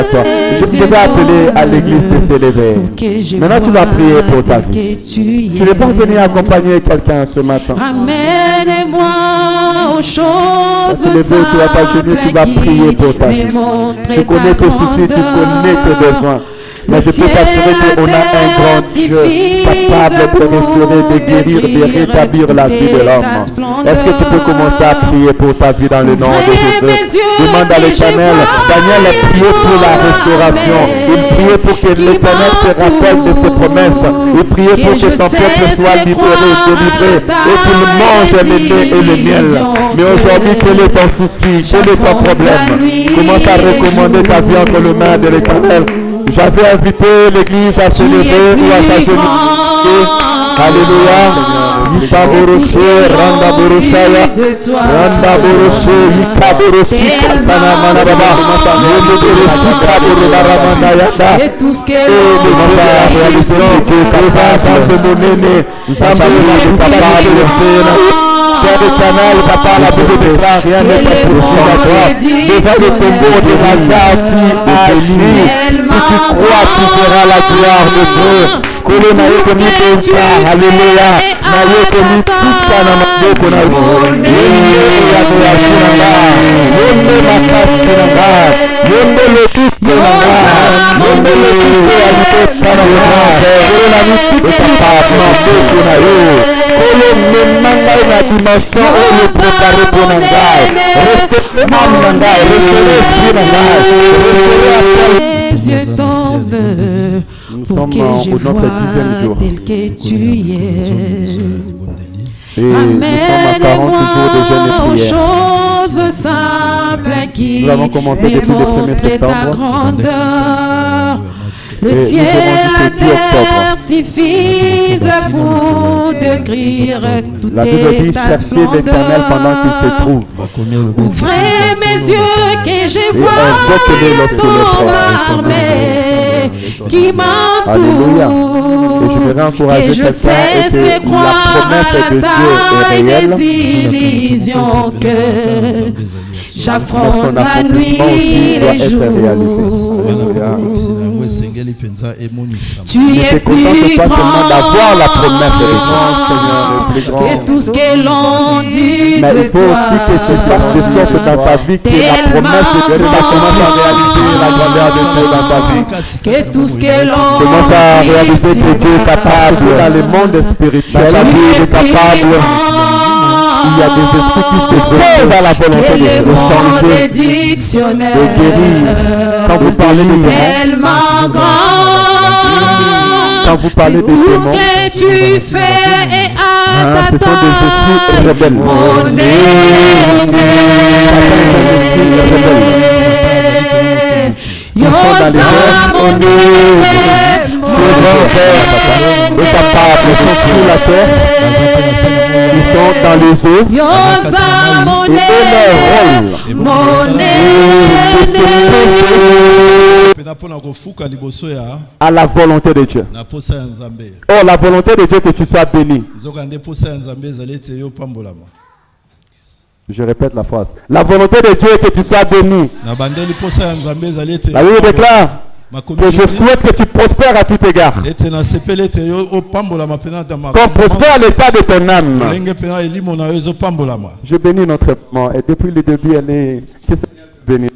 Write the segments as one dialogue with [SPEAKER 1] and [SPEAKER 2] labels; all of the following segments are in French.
[SPEAKER 1] toi. Je vais appeler à l'église de s'élever. Maintenant, tu vas prier pour ta vie. Tu n'es pas venu accompagner quelqu'un ce matin.
[SPEAKER 2] Amène-moi aux choses
[SPEAKER 1] tu vas pas gêner, tu vas prier pour ta vie. Tu connais tes soucis, tu connais tes besoins. Mais je peux t'assurer qu'on a un grand Dieu capable de restaurer, de guérir, de rétablir la vie de l'homme. Est-ce que tu peux commencer à prier pour ta vie dans le nom de Jésus? Demande à l'Éternel. Daniel a prié pour la restauration. Il priait pour que l'Éternel se rappelle de ses promesses. Il priait pour que son peuple soit libéré, délivré et qu'il mange le lait et le miel. Mais aujourd'hui, quel est ton souci? Quel est ton problème? Commence à recommander ta vie entre les mains de l'Éternel. J'avais invité l'église à se lever ou à s'agenouiller. Alléluia. Ika boroshe, randa borosaya, randa boroshe, ika boroshe, kasana manababa, yende boroshe, kaboro baramanda yanda. Et tout ce qui est Père éternel, papa, la Bible déclare rien n'est impossible à toi. Devant le tombeau de Lazare, tu as dit, si tu crois, tu verras la gloire de Dieu. Que le maïe comme il peut faire, alléluia. Maïe comme il tique à la main qu'on a vu. Yende ma casse qui n'a pas. Yende le tout qui n'a pas. Yende le tout qui a été canada. Que la musique est capable qu'on a eu. Que le manga est la dimension où le préparé pour Nangai. Restez même Nangai. Restez l'esprit Nangai.
[SPEAKER 2] Les yeux tombent pour que je vois tel que tu es. Amène-moi aux choses simples qui démontrent ta grandeur. Le ciel et la terre suffisent pour décrire toute ta splendeur. Ouvrez mes yeux que je vois ton armée qui m'entoure. Et je cesse de croire à la taille des illusions que j'affronte la nuit et les jours. Tu es plus grand
[SPEAKER 1] d'avoir la promesse
[SPEAKER 2] que tout ce que l'on dit
[SPEAKER 1] mais il faut aussi que tu fasses de sorte dans ta vie que la promesse de Dieu commence à réaliser la grandeur de Dieu dans ta vie.
[SPEAKER 2] Que tout ce que l'on
[SPEAKER 1] commence à réaliser que Dieu est capable dans le monde spirituel. La vie est capable. Il y a des esprits qui s'opposent à la volonté de Dieu de changer, de guérir. Quand vous parlez de
[SPEAKER 2] tellement grand,
[SPEAKER 1] quand vous parlez de démons,
[SPEAKER 2] tout ce que tu fais est à
[SPEAKER 1] ce sont des esprits rebelles. Ils sont dans les airs. Ils sont sur la terre. Ils sont dans les eaux. Et leur rôle à la volonté de Dieu. Oh, la volonté de Dieu que tu sois béni. Je répète la phrase. La volonté de Dieu est que tu sois béni. La Bible déclare que je souhaite que tu prospères à tout égard. Qu'on prospère l'état de ton âme. Je bénis notre maman. Et depuis le début, elle est... Que ça bénisse.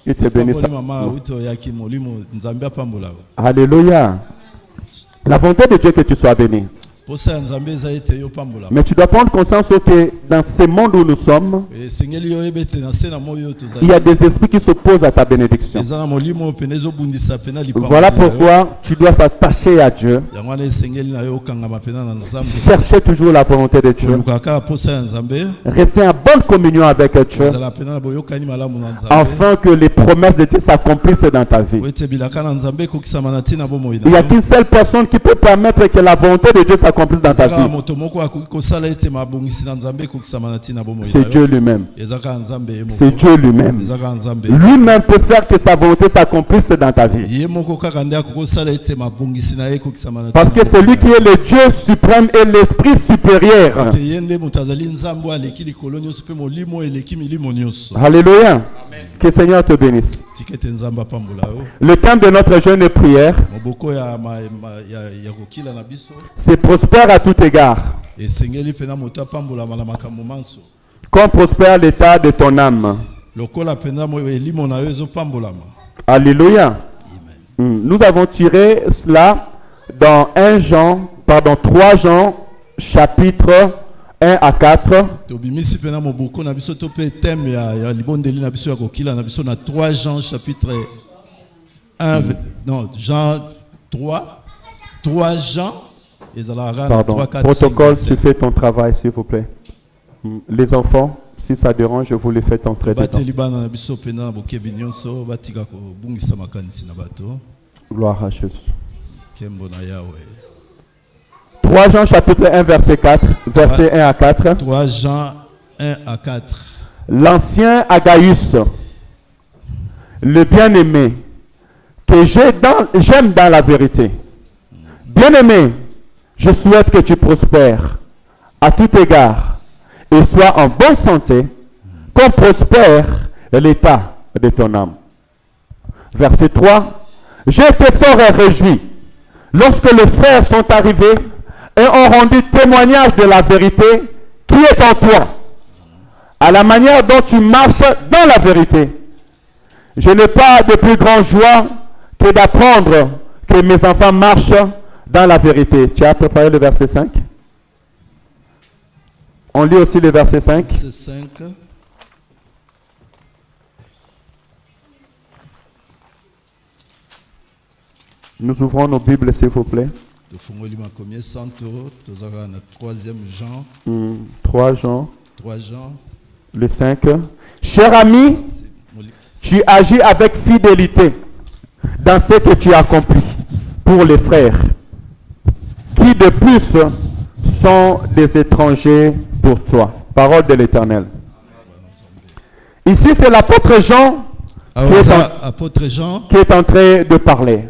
[SPEAKER 1] Et te bénisse. Alléluia. La volonté de Dieu est que tu sois béni. Mais tu dois prendre conscience que dans ce monde où nous sommes, il y a des esprits qui s'opposent à ta bénédiction. Voilà pourquoi tu dois s'attacher à Dieu. Chercher toujours la volonté de Dieu. Rester en bonne communion avec Dieu. Afin que les promesses de Dieu s'accomplissent dans ta vie. Il n'y a qu'une seule personne qui peut permettre que la volonté de Dieu s'accomplisse dans ta vie. C'est Dieu lui-même. C'est Dieu lui-même. Lui-même peut faire que sa volonté s'accomplisse dans ta vie. Parce que c'est lui qui est le Dieu suprême et l'Esprit supérieur. Alléluia. Que le Seigneur te bénisse. Le thème de notre jeûne et prière, c'est prospère à tout égard. Comme prospère l'état de ton âme. Alléluia. Nous avons tiré cela dans 3 Jean, chapitre 1 à 4.
[SPEAKER 3] 3 Jean, chapitre 1, non, Jean 3 Jean.
[SPEAKER 1] Pardon, 3, 4, protocole, 5, tu fais ton travail, s'il vous plaît. Les enfants, si ça dérange, vous les faites entrer dedans. Gloire à Jésus. 3 Jean chapitre 1 verset 4, verset 1 à 4.
[SPEAKER 3] 3 Jean 1 à 4.
[SPEAKER 1] L'ancien Agaius, le bien-aimé, que j'aime dans la vérité. Bien-aimé, je souhaite que tu prospères à tout égard et sois en bonne santé, comme prospère l'état de ton âme. Verset 3. J'ai été fort et réjoui lorsque les frères sont arrivés et ont rendu témoignage de la vérité qui est en toi, à la manière dont tu marches dans la vérité. Je n'ai pas de plus grande joie que d'apprendre que mes enfants marchent dans la vérité. Tu as préparé le verset 5? On lit aussi le verset 5.
[SPEAKER 3] Verset 5.
[SPEAKER 1] Nous ouvrons nos Bibles, s'il vous plaît. 3 Jean. Le 5. Cher ami, tu agis avec fidélité dans ce que tu accomplis pour les frères, qui de plus sont des étrangers pour toi. Parole de l'Éternel. Ici, c'est l'apôtre Jean qui est en train de parler.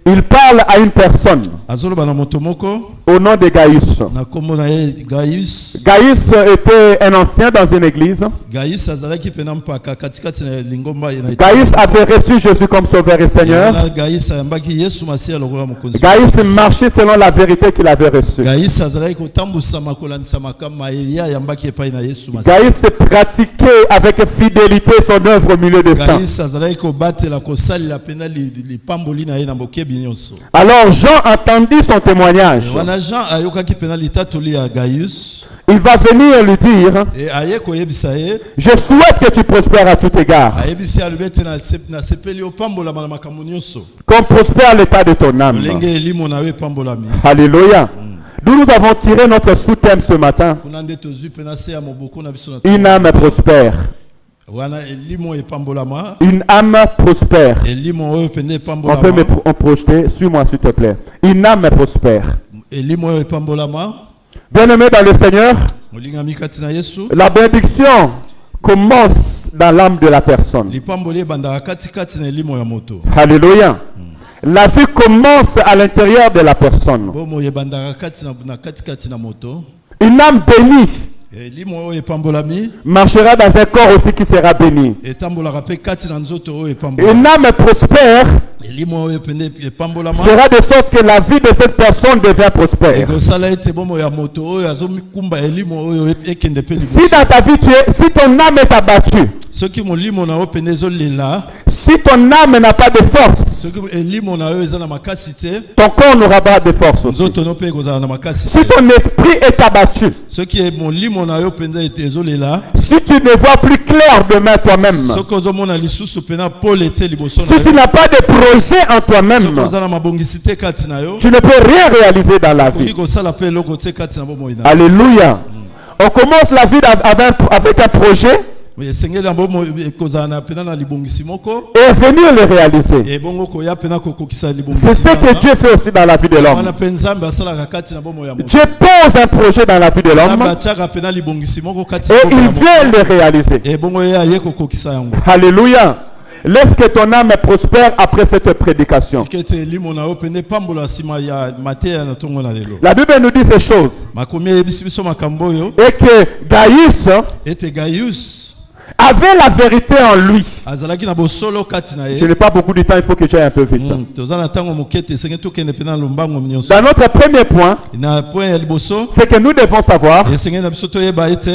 [SPEAKER 1] Il parle à une personne au nom de Gaius. Gaius était un ancien dans une église. Gaius avait reçu Jésus comme sauveur et Seigneur. Gaius marchait selon la vérité qu'il avait reçue. Gaius pratiquait avec fidélité son œuvre au milieu des saints. Alors Jean entendit son témoignage. Il va venir lui dire, je souhaite que tu prospères à tout égard, comme prospère l'état de ton âme. Alléluia. D'où nous avons tiré notre sous-thème ce matin. Une âme prospère. Une âme prospère. On peut me projeter. Suis-moi s'il te plaît. Une âme prospère. Bien-aimé dans le Seigneur, la bénédiction commence dans l'âme de la personne. Alléluia. La vie commence à l'intérieur de la personne. Une âme bénie marchera dans un corps aussi qui sera béni. Une âme prospère fera de sorte que la vie de cette personne devient prospère. Si dans ta vie, si ton âme est abattue, si ton âme n'a pas de force, ton corps n'aura pas de force aussi. Si ton esprit est abattu, si tu ne vois plus clair demain toi-même, si tu n'as pas de projet en toi-même, tu ne peux rien réaliser dans la vie. Alléluia. On commence la vie avec un projet et venir le réaliser. C'est ce que Dieu fait aussi dans la vie de l'homme. Dieu pose un projet dans la vie de l'homme et il vient le réaliser. Alléluia. Laisse que ton âme prospère après cette prédication. La Bible nous dit ces choses. Et que Gaius avait la vérité en lui.
[SPEAKER 3] azalaki na bosolo kati na
[SPEAKER 1] Je
[SPEAKER 3] ye.
[SPEAKER 1] n'ai pas beaucoup de temps, il faut que j'aille un peu vite.
[SPEAKER 3] Toza na ntango moke esengeli tokende mpe na lombango nyonso.
[SPEAKER 1] Dans notre premier point,
[SPEAKER 3] Na point ya liboso
[SPEAKER 1] c'est que nous devons savoir
[SPEAKER 3] esengeli na biso toyeba ete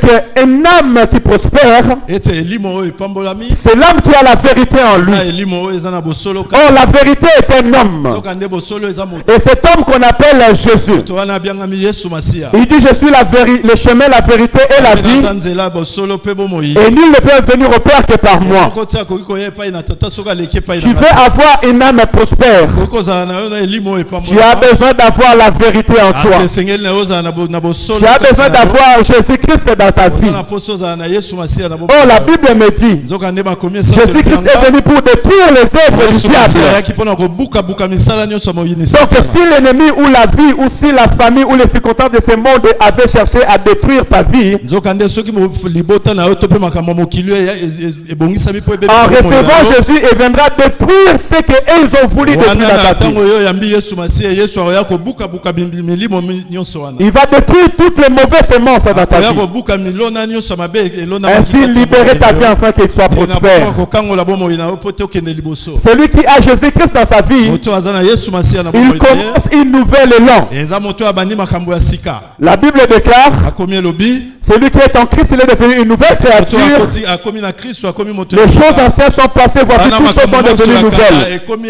[SPEAKER 1] qu'une âme qui prospère,
[SPEAKER 3] ete elimo oyo epambolami
[SPEAKER 1] c'est l'âme qui a la vérité en lui.
[SPEAKER 3] eza elimo oyo eza na bosolo
[SPEAKER 1] Or, la vérité est un homme.
[SPEAKER 3] soka nde bosolo eza moto
[SPEAKER 1] Et cet homme qu'on appelle Jésus,
[SPEAKER 3] wana abiangami yesu masiya
[SPEAKER 1] il dit je suis le chemin, la vérité et la vie.
[SPEAKER 3] naza nzela bosolo mpe bomoi
[SPEAKER 1] Et nul ne peut venir au Père que par moi.
[SPEAKER 3] moko te akoki koya epai na tata soki aleki epai
[SPEAKER 1] Tu
[SPEAKER 3] na
[SPEAKER 1] veux avoir une âme prospère.
[SPEAKER 3] koki kozala na yo na elimo oyo
[SPEAKER 1] Tu as
[SPEAKER 3] epambolama
[SPEAKER 1] besoin d'avoir la vérité en toi.
[SPEAKER 3] esengeli na yo ozala na bosolo
[SPEAKER 1] Tu as besoin d'avoir Jésus-Christ dans ta vie.
[SPEAKER 3] oza na poso ozala na yesu masiya na
[SPEAKER 1] Oh, la Bible me dit,
[SPEAKER 3] nzoka nde bakomi
[SPEAKER 1] Jésus-Christ est venu pour détruire les œuvres du diable.
[SPEAKER 3] ayaki mpona kobukabuka misala nyonso ya moyini
[SPEAKER 1] Donc si l'ennemi ou la vie ou si la famille ou les circonstances de ce monde avaient cherché à détruire ta vie,
[SPEAKER 3] nzoka nde soki libota na yo to mpe makambo ya mokili ebongisami mpo
[SPEAKER 1] en recevant Jésus, il viendra détruire ce qu'ils ont voulu détruire
[SPEAKER 3] wana
[SPEAKER 1] dans
[SPEAKER 3] na
[SPEAKER 1] ta
[SPEAKER 3] ntango
[SPEAKER 1] vie.
[SPEAKER 3] oyo oyambi yesu masiya yesu akoya kobukabuka milimo nyonso wana
[SPEAKER 1] Il va détruire toutes les mauvaises semences dans ta
[SPEAKER 3] akoya
[SPEAKER 1] vie.
[SPEAKER 3] kobuka milona nyonso ya mabe elona
[SPEAKER 1] Ainsi libérer ta vie afin qu'elle soit prospère.
[SPEAKER 3] kokangola bomoi na yo mpo te okende liboso
[SPEAKER 1] Celui qui a Jésus-Christ dans sa vie,
[SPEAKER 3] moto aza na yesu masiya na
[SPEAKER 1] il
[SPEAKER 3] bomoi
[SPEAKER 1] commence une nouvelle élan.
[SPEAKER 3] eza moto abandi makambo ya sika
[SPEAKER 1] La Bible déclare,
[SPEAKER 3] akomi elobi
[SPEAKER 1] celui qui est en Christ, il est devenu une nouvelle
[SPEAKER 3] moto
[SPEAKER 1] créature.
[SPEAKER 3] akomi na kristo akomi moto
[SPEAKER 1] Les choses anciennes sont passées, voici
[SPEAKER 3] bana
[SPEAKER 1] toutes choses
[SPEAKER 3] makambo
[SPEAKER 1] sont
[SPEAKER 3] nyonso
[SPEAKER 1] devenues
[SPEAKER 3] ya kala
[SPEAKER 1] nouvelles.
[SPEAKER 3] ekomi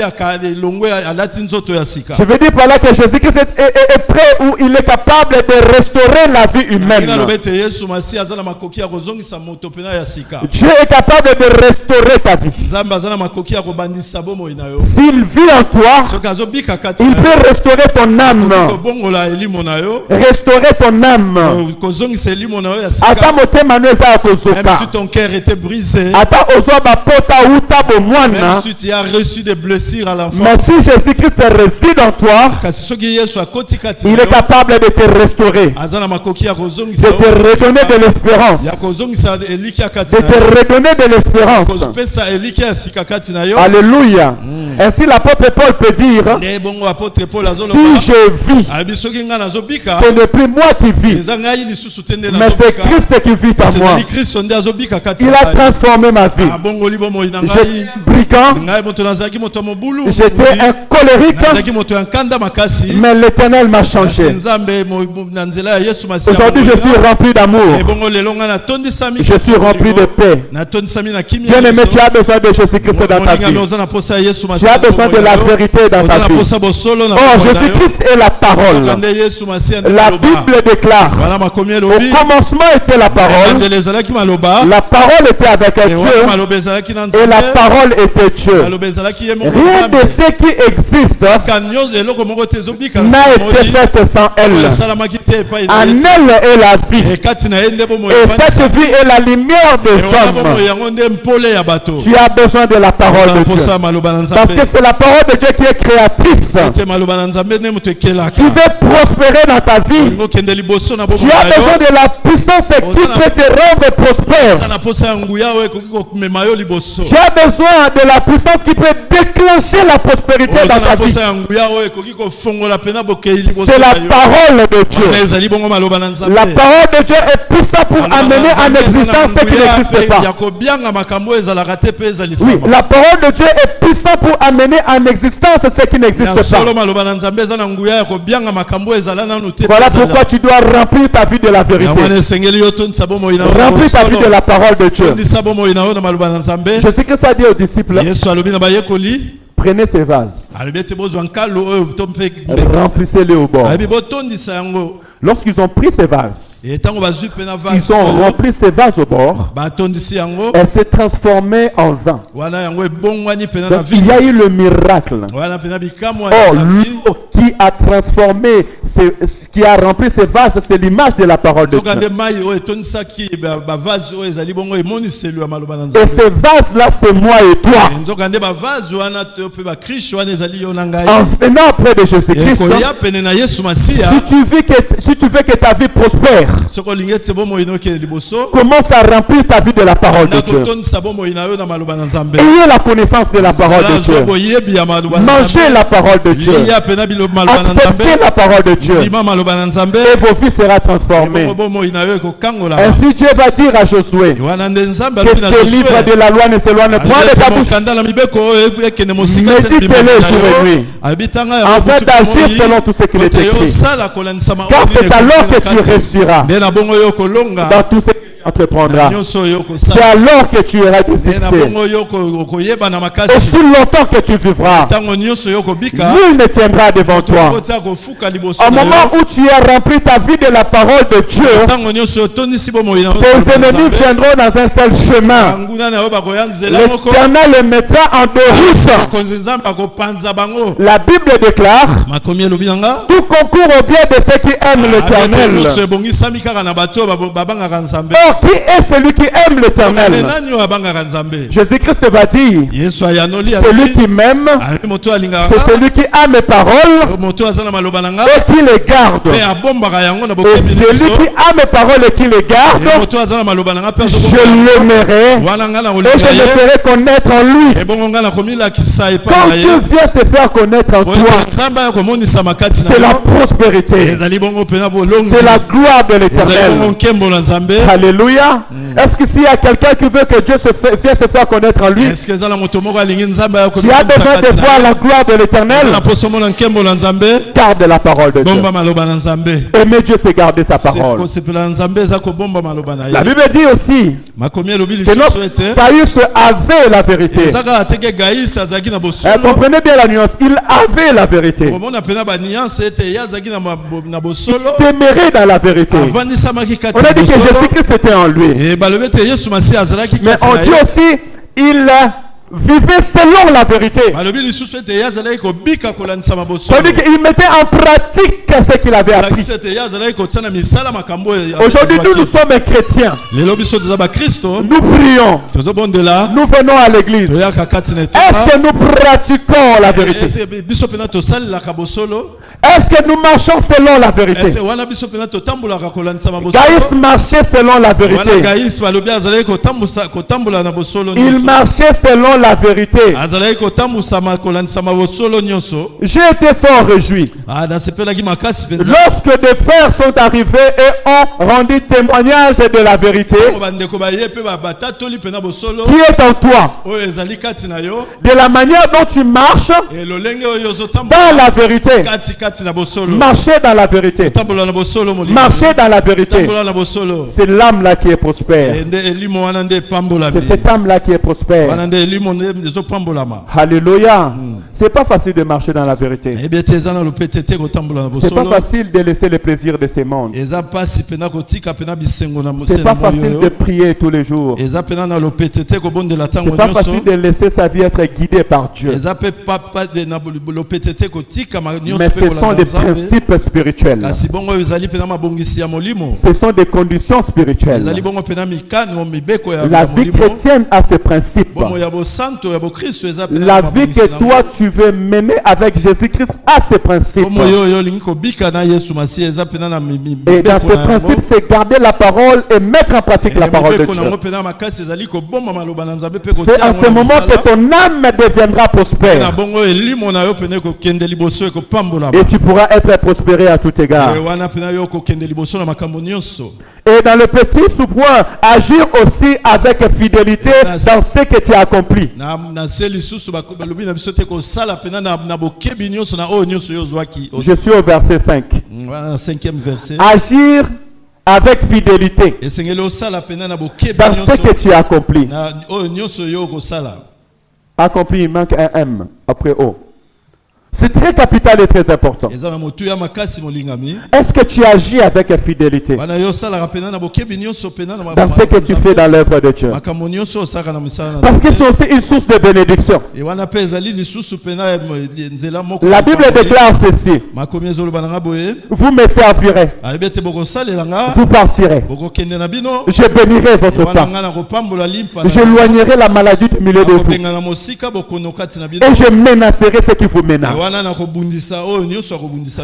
[SPEAKER 3] elongwe alati nzoto ya sika
[SPEAKER 1] Je veux dire par là que Jésus-Christ est prêt ou il est capable de restaurer la vie humaine.
[SPEAKER 3] naloba ete yesu masiya aza na makoki ya kozongisa moto mpena ya sika
[SPEAKER 1] Dieu est capable de restaurer ta vie.
[SPEAKER 3] nzambe aza na makoki ya kobandisa bomoi na yo
[SPEAKER 1] S'il vit en toi,
[SPEAKER 3] soki azobika kati
[SPEAKER 1] il
[SPEAKER 3] na yo
[SPEAKER 1] peut restaurer ton âme.
[SPEAKER 3] kobongola elimo na yo
[SPEAKER 1] Restaurer ton âme.
[SPEAKER 3] kozongisa elimo na yo ya
[SPEAKER 1] Ata
[SPEAKER 3] sika
[SPEAKER 1] motema no eza ya
[SPEAKER 3] même
[SPEAKER 1] kozoka.
[SPEAKER 3] si ton cœur était brisé
[SPEAKER 1] Ata ozwa bapota uta
[SPEAKER 3] même
[SPEAKER 1] bomwana.
[SPEAKER 3] si tu as reçu des blessures à
[SPEAKER 1] Mais
[SPEAKER 3] l'enfance
[SPEAKER 1] si Jésus-Christ réside en toi,
[SPEAKER 3] kasi soki yesu akoti kati na
[SPEAKER 1] il est
[SPEAKER 3] yo
[SPEAKER 1] capable de te restaurer,
[SPEAKER 3] aza na makoki ya
[SPEAKER 1] de
[SPEAKER 3] kozongisa
[SPEAKER 1] te redonner de l'espérance,
[SPEAKER 3] ya kozongisa eliki ya kati
[SPEAKER 1] de
[SPEAKER 3] na
[SPEAKER 1] te
[SPEAKER 3] yo
[SPEAKER 1] redonner de l'espérance.
[SPEAKER 3] kozopesa eliki ya sika kati na yo
[SPEAKER 1] Alléluia. Ainsi l'apôtre Paul peut dire,
[SPEAKER 3] nde bongo apôtre paul
[SPEAKER 1] si
[SPEAKER 3] azoloba
[SPEAKER 1] je vis,
[SPEAKER 3] alobi soki ngai nazobika
[SPEAKER 1] ce n'est plus moi qui vis,
[SPEAKER 3] eza ngai lisusu te nde
[SPEAKER 1] mais c'est
[SPEAKER 3] nazobika
[SPEAKER 1] Christ qui vit en moi.
[SPEAKER 3] ezali kristo nde azobika kati
[SPEAKER 1] Il
[SPEAKER 3] na
[SPEAKER 1] a
[SPEAKER 3] ngai
[SPEAKER 1] transformé ma vie.
[SPEAKER 3] abongoli bomoi na
[SPEAKER 1] J'étais
[SPEAKER 3] ngai
[SPEAKER 1] brigand,
[SPEAKER 3] ngai moto nazalaki moto ya mobulu
[SPEAKER 1] j'étais un colérique,
[SPEAKER 3] nazalaki moto ya nkanda makasi
[SPEAKER 1] mais l'Éternel m'a
[SPEAKER 3] kasi
[SPEAKER 1] changé.
[SPEAKER 3] nzambe na nzela ya yesu masiya
[SPEAKER 1] Aujourd'hui, je suis rempli d'amour.
[SPEAKER 3] ebongo lelo ngai natondisami
[SPEAKER 1] Je suis rempli de paix.
[SPEAKER 3] natondisami na kimia
[SPEAKER 1] Bien-aimé, tu as besoin de Jésus-Christ dans ta
[SPEAKER 3] molingami
[SPEAKER 1] vie.
[SPEAKER 3] oza na posa ya yesu
[SPEAKER 1] Tu
[SPEAKER 3] masiya
[SPEAKER 1] as besoin de la vérité dans
[SPEAKER 3] oza
[SPEAKER 1] ta
[SPEAKER 3] na
[SPEAKER 1] vie.
[SPEAKER 3] posa bosolo na
[SPEAKER 1] Oh,
[SPEAKER 3] bomoi na yo.
[SPEAKER 1] Jésus-Christ est la parole.
[SPEAKER 3] Kaka nde yesu masiya nde
[SPEAKER 1] La
[SPEAKER 3] maloba
[SPEAKER 1] Bible déclare,
[SPEAKER 3] wana makomi
[SPEAKER 1] au
[SPEAKER 3] elobi
[SPEAKER 1] commencement était la parole,
[SPEAKER 3] bandelo ezalaki maloba
[SPEAKER 1] la parole était avec
[SPEAKER 3] wana
[SPEAKER 1] Dieu,
[SPEAKER 3] maloba ezalaki na
[SPEAKER 1] et la
[SPEAKER 3] nzambe
[SPEAKER 1] parole était Dieu.
[SPEAKER 3] maloba ezalaki ye moko
[SPEAKER 1] Rien de
[SPEAKER 3] nzambe
[SPEAKER 1] ce qui existe
[SPEAKER 3] kaka nyonso eloko moko te ezobika
[SPEAKER 1] n'a été fait sans elle.
[SPEAKER 3] esalamaki te epai na
[SPEAKER 1] En
[SPEAKER 3] ye te.
[SPEAKER 1] elle est la vie.
[SPEAKER 3] kati na ye nde bomoi
[SPEAKER 1] Et
[SPEAKER 3] efandisa.
[SPEAKER 1] cette vie est la lumière des
[SPEAKER 3] wana bomoi
[SPEAKER 1] hommes.
[SPEAKER 3] yango nde mpole ya bato
[SPEAKER 1] Tu as besoin de la parole
[SPEAKER 3] Wana
[SPEAKER 1] de Dieu.
[SPEAKER 3] posa maloba na
[SPEAKER 1] Parce
[SPEAKER 3] nzambe
[SPEAKER 1] que c'est la parole de Dieu qui est créatrice.
[SPEAKER 3] ete maloba na nzambe nde moto ekelaka
[SPEAKER 1] Tu veux prospérer dans ta vie.
[SPEAKER 3] olingi okende liboso na
[SPEAKER 1] Tu
[SPEAKER 3] bomoi
[SPEAKER 1] as
[SPEAKER 3] na
[SPEAKER 1] besoin
[SPEAKER 3] yo
[SPEAKER 1] de la puissance qui peut te rendre prospère.
[SPEAKER 3] eza na posa ya nguya oyo ekoki komema yo liboso
[SPEAKER 1] Tu as besoin de la puissance qui peut déclencher la prospérité
[SPEAKER 3] oza
[SPEAKER 1] dans
[SPEAKER 3] na
[SPEAKER 1] ta vie.
[SPEAKER 3] posa ya nguya oyo ekoki kofongola mpena bokei liboso
[SPEAKER 1] C'est la
[SPEAKER 3] na yo
[SPEAKER 1] parole de
[SPEAKER 3] wana
[SPEAKER 1] Dieu.
[SPEAKER 3] ezali bongo maloba na nzambe
[SPEAKER 1] La parole de Dieu est puissante pour
[SPEAKER 3] Maloba na
[SPEAKER 1] amener en
[SPEAKER 3] Nzambe eza na
[SPEAKER 1] existence ce qui
[SPEAKER 3] nguya
[SPEAKER 1] n'existe
[SPEAKER 3] mpe
[SPEAKER 1] pas.
[SPEAKER 3] ya kobianga makambo oyo ezalaka te mpe
[SPEAKER 1] Oui,
[SPEAKER 3] ezalisama
[SPEAKER 1] la parole de Dieu est puissante pour amener en existence ce qui n'existe
[SPEAKER 3] ya
[SPEAKER 1] pas.
[SPEAKER 3] solo maloba na nzambe eza na nguya ya kobianga makambo oyo ezala nanu te
[SPEAKER 1] Voilà pourquoi tu dois remplir ta vie de la
[SPEAKER 3] yango wana
[SPEAKER 1] vérité.
[SPEAKER 3] esengeli yo tondisa bomoi na yo na
[SPEAKER 1] Remplis ta vie de
[SPEAKER 3] bosolo.
[SPEAKER 1] la parole de Dieu.
[SPEAKER 3] tondisa bomoi na yo na maloba na nzambe
[SPEAKER 1] Jésus-Christ a dit aux disciples,
[SPEAKER 3] yesu alobi na bayekoli
[SPEAKER 1] prenez ces vases,
[SPEAKER 3] alobi ete bozwa nkalo oyo to mpe
[SPEAKER 1] remplissez-les au bord.
[SPEAKER 3] alobi botondisa yango
[SPEAKER 1] Lorsqu'ils ont pris ces vases,
[SPEAKER 3] e ntango bazwi mpe na
[SPEAKER 1] ils
[SPEAKER 3] vase
[SPEAKER 1] ont
[SPEAKER 3] oyo
[SPEAKER 1] rempli ces vases au bord,
[SPEAKER 3] batondisi yango
[SPEAKER 1] elles se transformaient en vin.
[SPEAKER 3] wana yango ebongwani mpena na
[SPEAKER 1] Donc il y
[SPEAKER 3] vino
[SPEAKER 1] a eu le miracle.
[SPEAKER 3] wana mpena bikamwa
[SPEAKER 1] Oh,
[SPEAKER 3] ya vie.
[SPEAKER 1] l'eau qui a transformé, qui a rempli ces vases, c'est l'image de la parole de
[SPEAKER 3] soka
[SPEAKER 1] Dieu.
[SPEAKER 3] nde mai oyo etondisaki bavase oyo ezali bongo emoniselo ya maloba na
[SPEAKER 1] Et
[SPEAKER 3] nzambe
[SPEAKER 1] ces vases-là, c'est moi et toi.
[SPEAKER 3] nzoka nde bavase wana to mpe bakristo wana ezali yo na ngai
[SPEAKER 1] En venant près de Jésus-Christ,
[SPEAKER 3] ekoya pene na yesu masiya
[SPEAKER 1] si tu veux que ta vie prospère,
[SPEAKER 3] soki olingi ete bomoi na okende liboso
[SPEAKER 1] commence à remplir ta vie de la parole de
[SPEAKER 3] na
[SPEAKER 1] Dieu.
[SPEAKER 3] kotondisa bomoi na yo na maloba na nzambe
[SPEAKER 1] Ayez la connaissance de la parole de
[SPEAKER 3] zala zwa
[SPEAKER 1] Dieu.
[SPEAKER 3] boyebi ya maloba na
[SPEAKER 1] Mangez
[SPEAKER 3] nzambe
[SPEAKER 1] la parole de Dieu.
[SPEAKER 3] liya pena maloba
[SPEAKER 1] Acceptez la parole de Dieu. Et vos vies seront transformées. Ainsi Dieu va dire à Josué que ce livre de la loi ne s'éloigne point de ta bouche. Médite-le jour et nuit, afin d'agir selon tout ce qu'il est écrit. Car c'est alors que tu réussiras dans tout ce que tu entreprendras. C'est alors que tu auras du succès. Aussi longtemps que tu vivras, nul ne tiendra devant toi. Au moment où tu as rempli ta vie de la parole de Dieu, tes ennemis viendront dans un seul chemin. L'Éternel les mettra en déroute. La Bible déclare: tout concourt au bien de ceux qui aiment l'Éternel. Or, qui est celui qui aime l'Éternel? Jésus-Christ va dire: celui qui m'aime, c'est celui qui a mes paroles et qui les garde. Et celui qui a mes paroles et qui les garde, je l'aimerai et je le ferai connaître en lui. Quand Dieu vient se faire connaître en toi, c'est la prospérité, c'est la gloire de l'Éternel. Alléluia. Est-ce que s'il y a quelqu'un qui veut que Dieu vienne se faire connaître en lui, tu as besoin de voir la gloire de l'Éternel? Garde la parole de Dieu. Aimer Dieu, c'est garder sa parole. La Bible dit aussi que notre Gaius avait la vérité. Comprenez bien la nuance. Il avait la vérité. Il demeurait dans la vérité. On a dit que Jésus-Christ était en lui. Mais on dit aussi, il vivait selon la vérité. C'est-à-dire qu'il mettait en pratique ce qu'il avait appris. Aujourd'hui, nous sommes chrétiens. Nous prions. Nous venons à l'église. Est-ce que nous pratiquons la vérité? Est-ce que nous marchons selon la vérité? Gaius marchait selon la vérité. Il marchait selon la vérité. J'ai été fort réjoui lorsque des frères sont arrivés et ont rendu témoignage de la vérité qui est en toi, de la manière dont tu marches dans la vérité. Marcher dans la vérité. Marcher dans la vérité. C'est l'âme là qui est prospère. C'est cette âme là qui est prospère. Alléluia. C'est pas facile de marcher dans la vérité. C'est pas facile de laisser le plaisir de ces mondes. C'est pas facile de prier tous les jours. C'est pas facile de laisser sa vie être guidée par Dieu. Mais ce sont des principes spirituels. Ce sont des conditions spirituelles. La vie chrétienne a ses principes. La vie que toi tu veux mener avec Jésus-Christ a ses principes. Et dans ces principes, c'est garder la parole et mettre en pratique la parole de Dieu. C'est à ce moment que ton âme deviendra prospère. Et tu pourras être prospéré à tout égard. Et dans le petit sous-point, agir aussi avec fidélité dans ce que tu as accompli. Je suis au verset 5. Agir avec fidélité dans ce que tu as accompli. Accompli, il manque un M après O. C'est très capital et très important. Est-ce que tu agis avec fidélité dans ce que tu fais dans l'œuvre de Dieu? Parce que c'est aussi une source de bénédiction. La Bible déclare ceci: vous me servirez, vous partirez, je bénirai votre temps, j'éloignerai la maladie du milieu de vous, et je menacerai ceux qui vous menacent.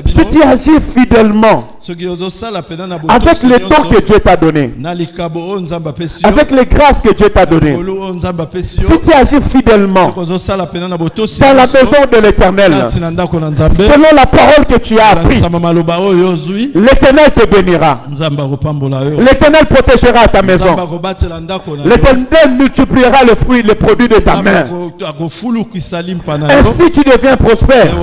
[SPEAKER 1] Si tu agis fidèlement avec les dons que Dieu t'a donnés, avec les grâces que Dieu t'a données, si tu agis fidèlement dans la maison de l'Éternel, selon la parole que tu as appris, l'Éternel te bénira. L'Éternel protégera ta maison. L'Éternel multipliera les fruits, les produits de ta main. Ainsi tu deviens prospère. Non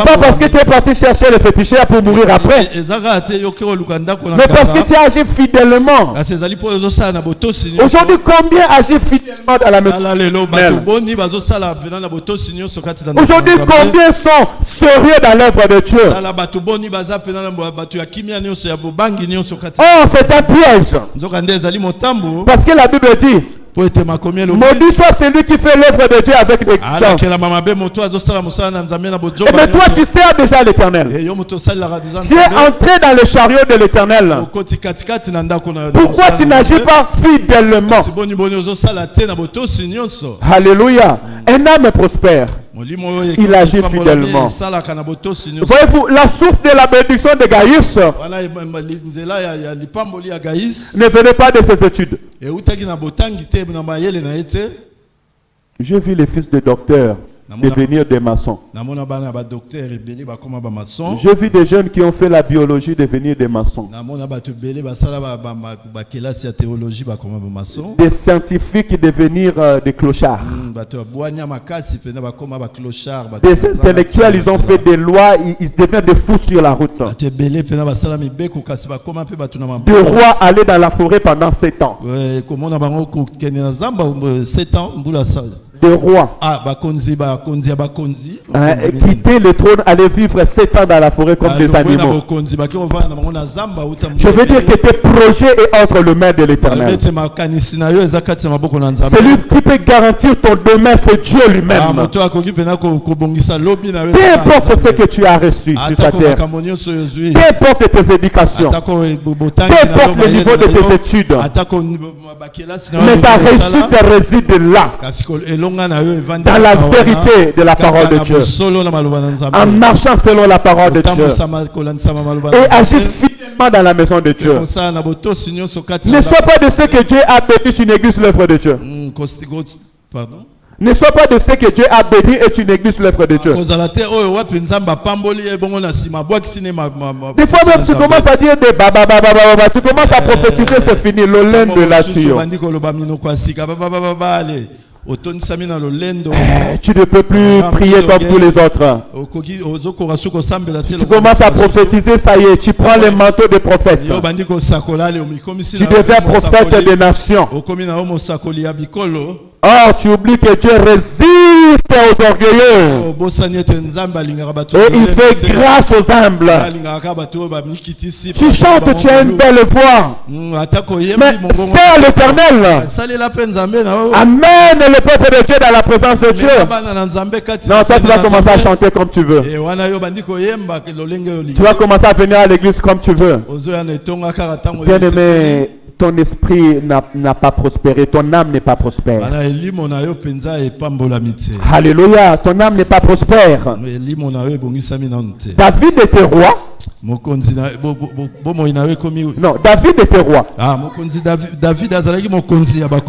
[SPEAKER 1] pas parce que tu es parti chercher le féticheur pour mourir après, mais parce que tu as agi fidèlement. Aujourd'hui, combien agit fidèlement dans la maison? Aujourd'hui, combien sont sérieux dans l'œuvre de Dieu? Oh, c'est un piège. Parce que la Bible dit, maudit soit celui qui fait l'œuvre de Dieu avec négligence. Mais toi, tu sers déjà l'Éternel. Tu es entré dans le chariot de l'Éternel. Pourquoi tu n'agis pas fidèlement? Alléluia. Un homme prospère. Il agit fidèlement. Voyez-vous, la source de la bénédiction de Gaius ne venait pas de ses études. J'ai vu les fils de docteurs devenir des maçons. J'ai vu des jeunes qui ont fait la biologie devenir des maçons. Des scientifiques devenir des clochards. Des intellectuels, ils ont fait des lois, ils deviennent des fous sur la route. Des rois allaient dans la forêt pendant 7 ans. Des rois quitter le trône, aller vivre 7 ans dans la forêt comme des animaux. Je veux dire que tes projets est entre le mains de l'Éternel. Celui qui peut garantir ton demain, c'est Dieu lui-même. Peu importe ce que tu as reçu sur ta terre, peu importe tes éducations, peu importe le niveau de tes études, mais ta réussite réside là, dans la vérité de la parole de Dieu, en marchant selon la parole de Dieu et agir fidèlement dans la maison de Dieu. Ne sois pas de ceux que Dieu a béni, tu négliges l'œuvre de Dieu.
[SPEAKER 3] Pardon?
[SPEAKER 1] Ne sois pas de ceux que Dieu a béni et tu négliges l'œuvre de Dieu. Des fois même tu commences à dire des baba, tu commences à prophétiser, c'est fini, le lend de la tuyau. Tu ne peux plus prier comme tous les autres. Tu commences à prophétiser, ça y est, tu prends les manteaux de prophète. Tu deviens prophète des nations. Oh, tu oublies que Dieu résiste aux orgueilleux et il fait grâce aux humbles. Tu chantes, tu as une belle voix, mais sers l'Éternel. Amène le peuple de Dieu dans la présence de Dieu. Non, toi tu vas commencer à chanter comme tu veux. Tu vas commencer à venir à l'église comme tu veux. Bien aimé, ton esprit n'a pas prospéré, ton âme n'est pas prospère. Alléluia, ton âme n'est pas prospère. David était roi. Non, David était roi.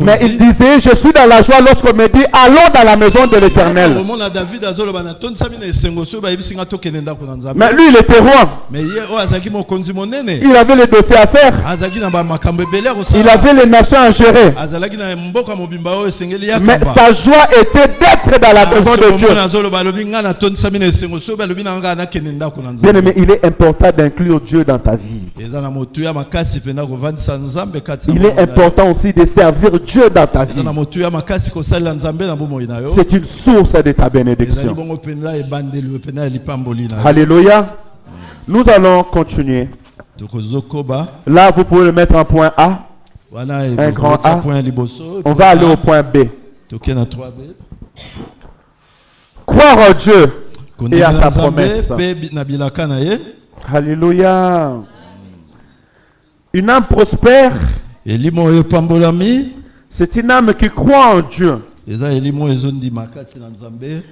[SPEAKER 1] Mais il disait, je suis dans la joie lorsqu'on me dit, allons dans la maison de l'Éternel. Mais lui, il était roi. Il avait les dossiers à faire. Il avait les nations à gérer. Mais sa joie était d'être dans la maison de Dieu. Bien aimé, il est important d'inclure Dieu dans ta vie. Il est important aussi de servir Dieu dans ta vie. C'est une source de ta bénédiction. Alléluia. Nous allons continuer. Là, vous pouvez le mettre en point A. Un grand A. On va aller au point B. Croire en Dieu et à sa promesse. Alléluia. Une âme prospère, c'est une âme qui croit en Dieu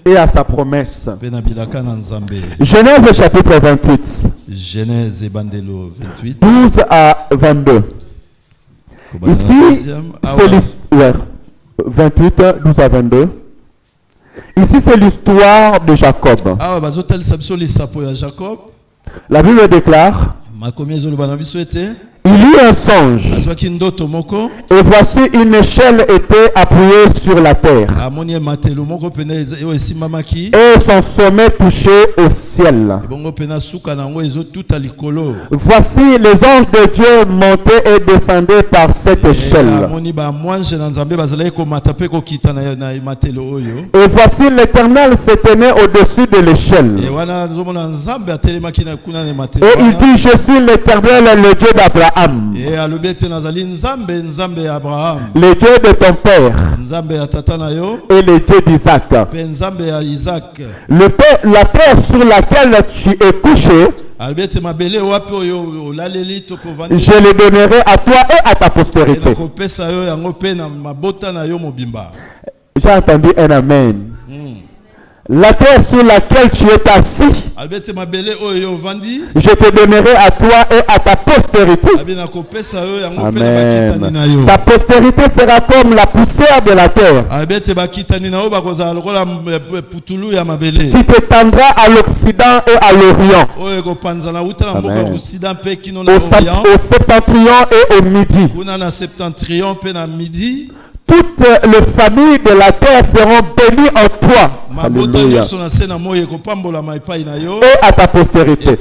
[SPEAKER 1] et à sa promesse. Genèse chapitre 28.
[SPEAKER 3] Genèse bandelo 28.
[SPEAKER 1] 12 à 22. Ici, c'est l'histoire. 28, 12 à 22. Ici, c'est l'histoire de Jacob. La Bible déclare: il y eut un songe, et voici une échelle était appuyée sur la terre, et son sommet touchait au ciel. Voici les anges de Dieu montaient et descendaient par cette échelle. Et voici l'Éternel se tenait au-dessus de l'échelle. Et il dit: je suis l'Éternel, le Dieu d'Abraham, le Dieu de ton père, et le Dieu d'Isaac. La terre sur laquelle tu es couché, je le donnerai à toi et à ta postérité. J'ai entendu un amen. La terre sur laquelle tu es assis, je te donnerai à toi et à ta postérité. Amen. Ta postérité sera comme la poussière de la terre. Tu t'étendras à l'Occident et à l'Orient, au septentrion et au midi. Toutes les familles de la terre seront bénies en toi. Alléluia. Et à ta postérité.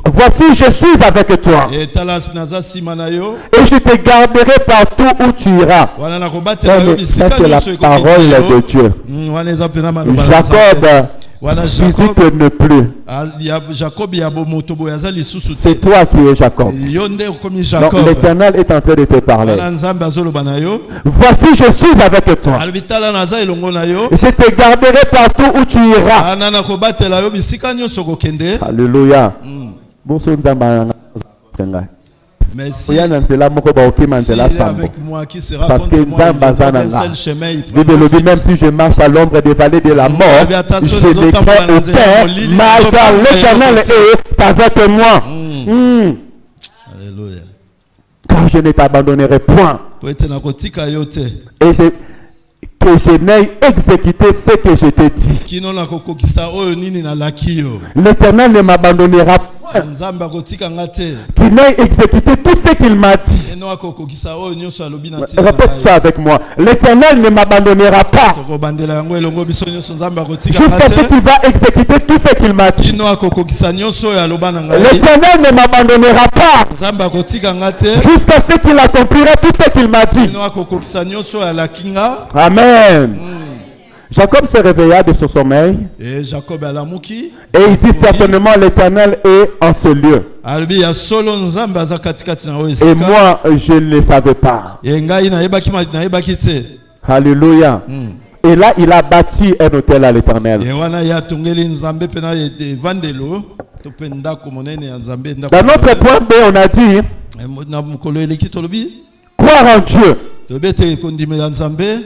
[SPEAKER 1] Voici, je suis avec toi. Et je te garderai partout où tu iras. Ça, c'est la parole de Dieu. Jacob visite ne plus. C'est toi qui es Jacob. Donc l'Éternel est en train de te parler. Voici, je suis avec toi. Je te garderai partout où tu iras. Alléluia.
[SPEAKER 3] Mais si avec moi, qui sera
[SPEAKER 1] parce que même si je marche à l'ombre des vallées de la mort, je déclare au Père, l'Éternel est avec moi.
[SPEAKER 3] Alléluia.
[SPEAKER 1] Car je ne t'abandonnerai point. Et que je n'ai exécuté ce que je t'ai dit. L'Éternel ne m'abandonnera pas. Qui n'ait exécuté tout ce qu'il m'a dit. Répète ça avec moi. L'Éternel ne m'abandonnera pas. Jusqu'à ce qu'il va exécuter tout ce qu'il m'a dit. L'Éternel ne m'abandonnera pas. Jusqu'à ce qu'il accomplira tout ce qu'il m'a dit. Amen. Jacob se réveilla de son sommeil et il dit: certainement l'Éternel est en ce lieu. Et moi, je ne le savais pas. Alléluia. Et là, il a bâti un autel à l'Éternel. Dans notre point B, on a dit: croire en Dieu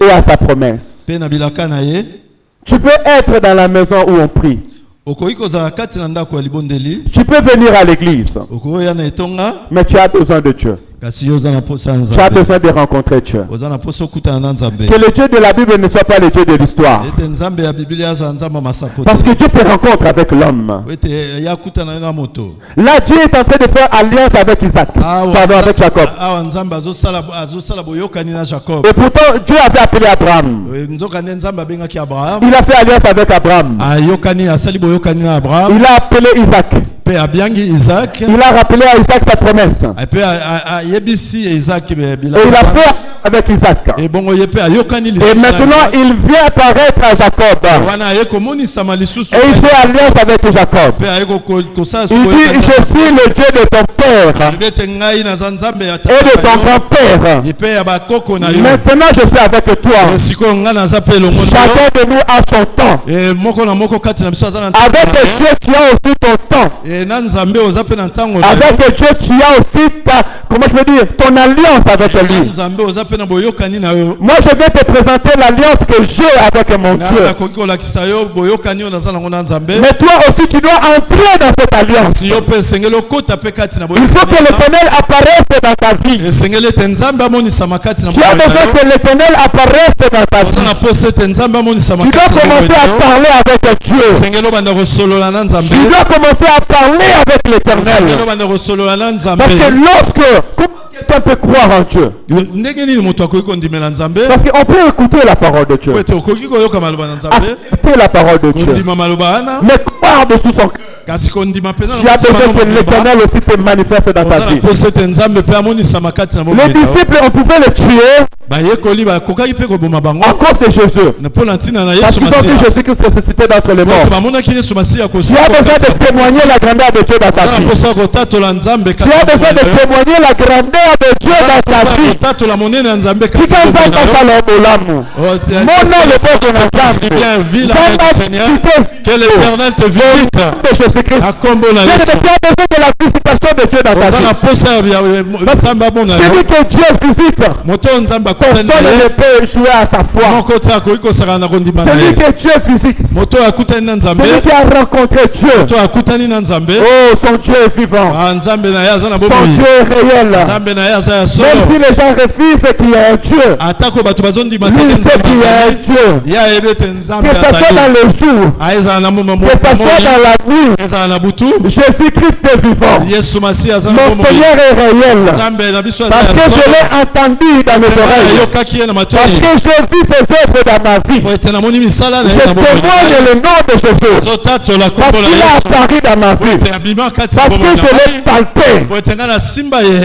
[SPEAKER 1] et à sa promesse. Tu peux être dans la maison où on prie. Tu peux venir à l'église. Mais tu as besoin de Dieu. Tu as besoin de rencontrer Dieu. Que le Dieu de la Bible ne soit pas le Dieu de l'histoire. Parce que Dieu se rencontre avec l'homme. Là, Dieu est en train de faire alliance avec Isaac. Pardon, avec Jacob. Et pourtant, Dieu avait appelé Abraham. Il a fait alliance avec Abraham. Il a appelé Isaac. Il a rappelé à Isaac sa promesse. Et il a fait avec Isaac. Et maintenant il vient apparaître à Jacob. Et il fait alliance avec Jacob. Il dit: je suis le Dieu de ton père et de ton grand-père. Maintenant je suis avec toi. Chacun de nous a son temps. Avec Dieu tu as aussi ton temps. Avec Dieu tu as aussi ta, comment je veux dire, ton alliance avec lui. Moi, je vais te présenter l'alliance que j'ai avec mon Dieu. Mais toi aussi, tu dois entrer dans cette alliance. Il faut que l'Éternel apparaisse dans ta vie. Tu as besoin que l'Éternel apparaisse dans ta vie. Tu dois commencer à parler avec Dieu. Tu dois commencer à parler avec l'Éternel. Parce que lorsque quelqu'un peut croire en Dieu, parce qu'on peut écouter la parole de Dieu, accepter la parole de Dieu, mais croire de tout son cœur. Tu as besoin que l'Éternel aussi se manifeste dans ta vie. Les disciples, on pouvait les tuer à cause de Jésus. Parce qu'ils ont vu Jésus-Christ ressuscité d'entre les morts. Tu as besoin de témoigner la grandeur de Dieu dans ta vie. Tu as besoin de témoigner la grandeur de Dieu dans ta vie.
[SPEAKER 3] Que l'Éternel te visite.
[SPEAKER 1] Tu as besoin de la visitation de Dieu dans ta vie. Celui que Dieu visite, personne ne peut échouer à sa foi. Celui que Dieu visite, celui qui a rencontré Dieu, oh, son Dieu est vivant, son Dieu est réel. Même si les gens refusent qu'il y a un Dieu, lui sait qu'il y a un Dieu. Que ce soit dans le jour, que ce soit dans la nuit, Jésus-Christ est vivant. Mon Seigneur est réel. Parce que je l'ai entendu dans mes oreilles. Parce que je vis ses œuvres dans ma vie. Je témoigne le nom de Jésus. Parce qu'il a apparu dans ma vie. Parce que je l'ai palpé.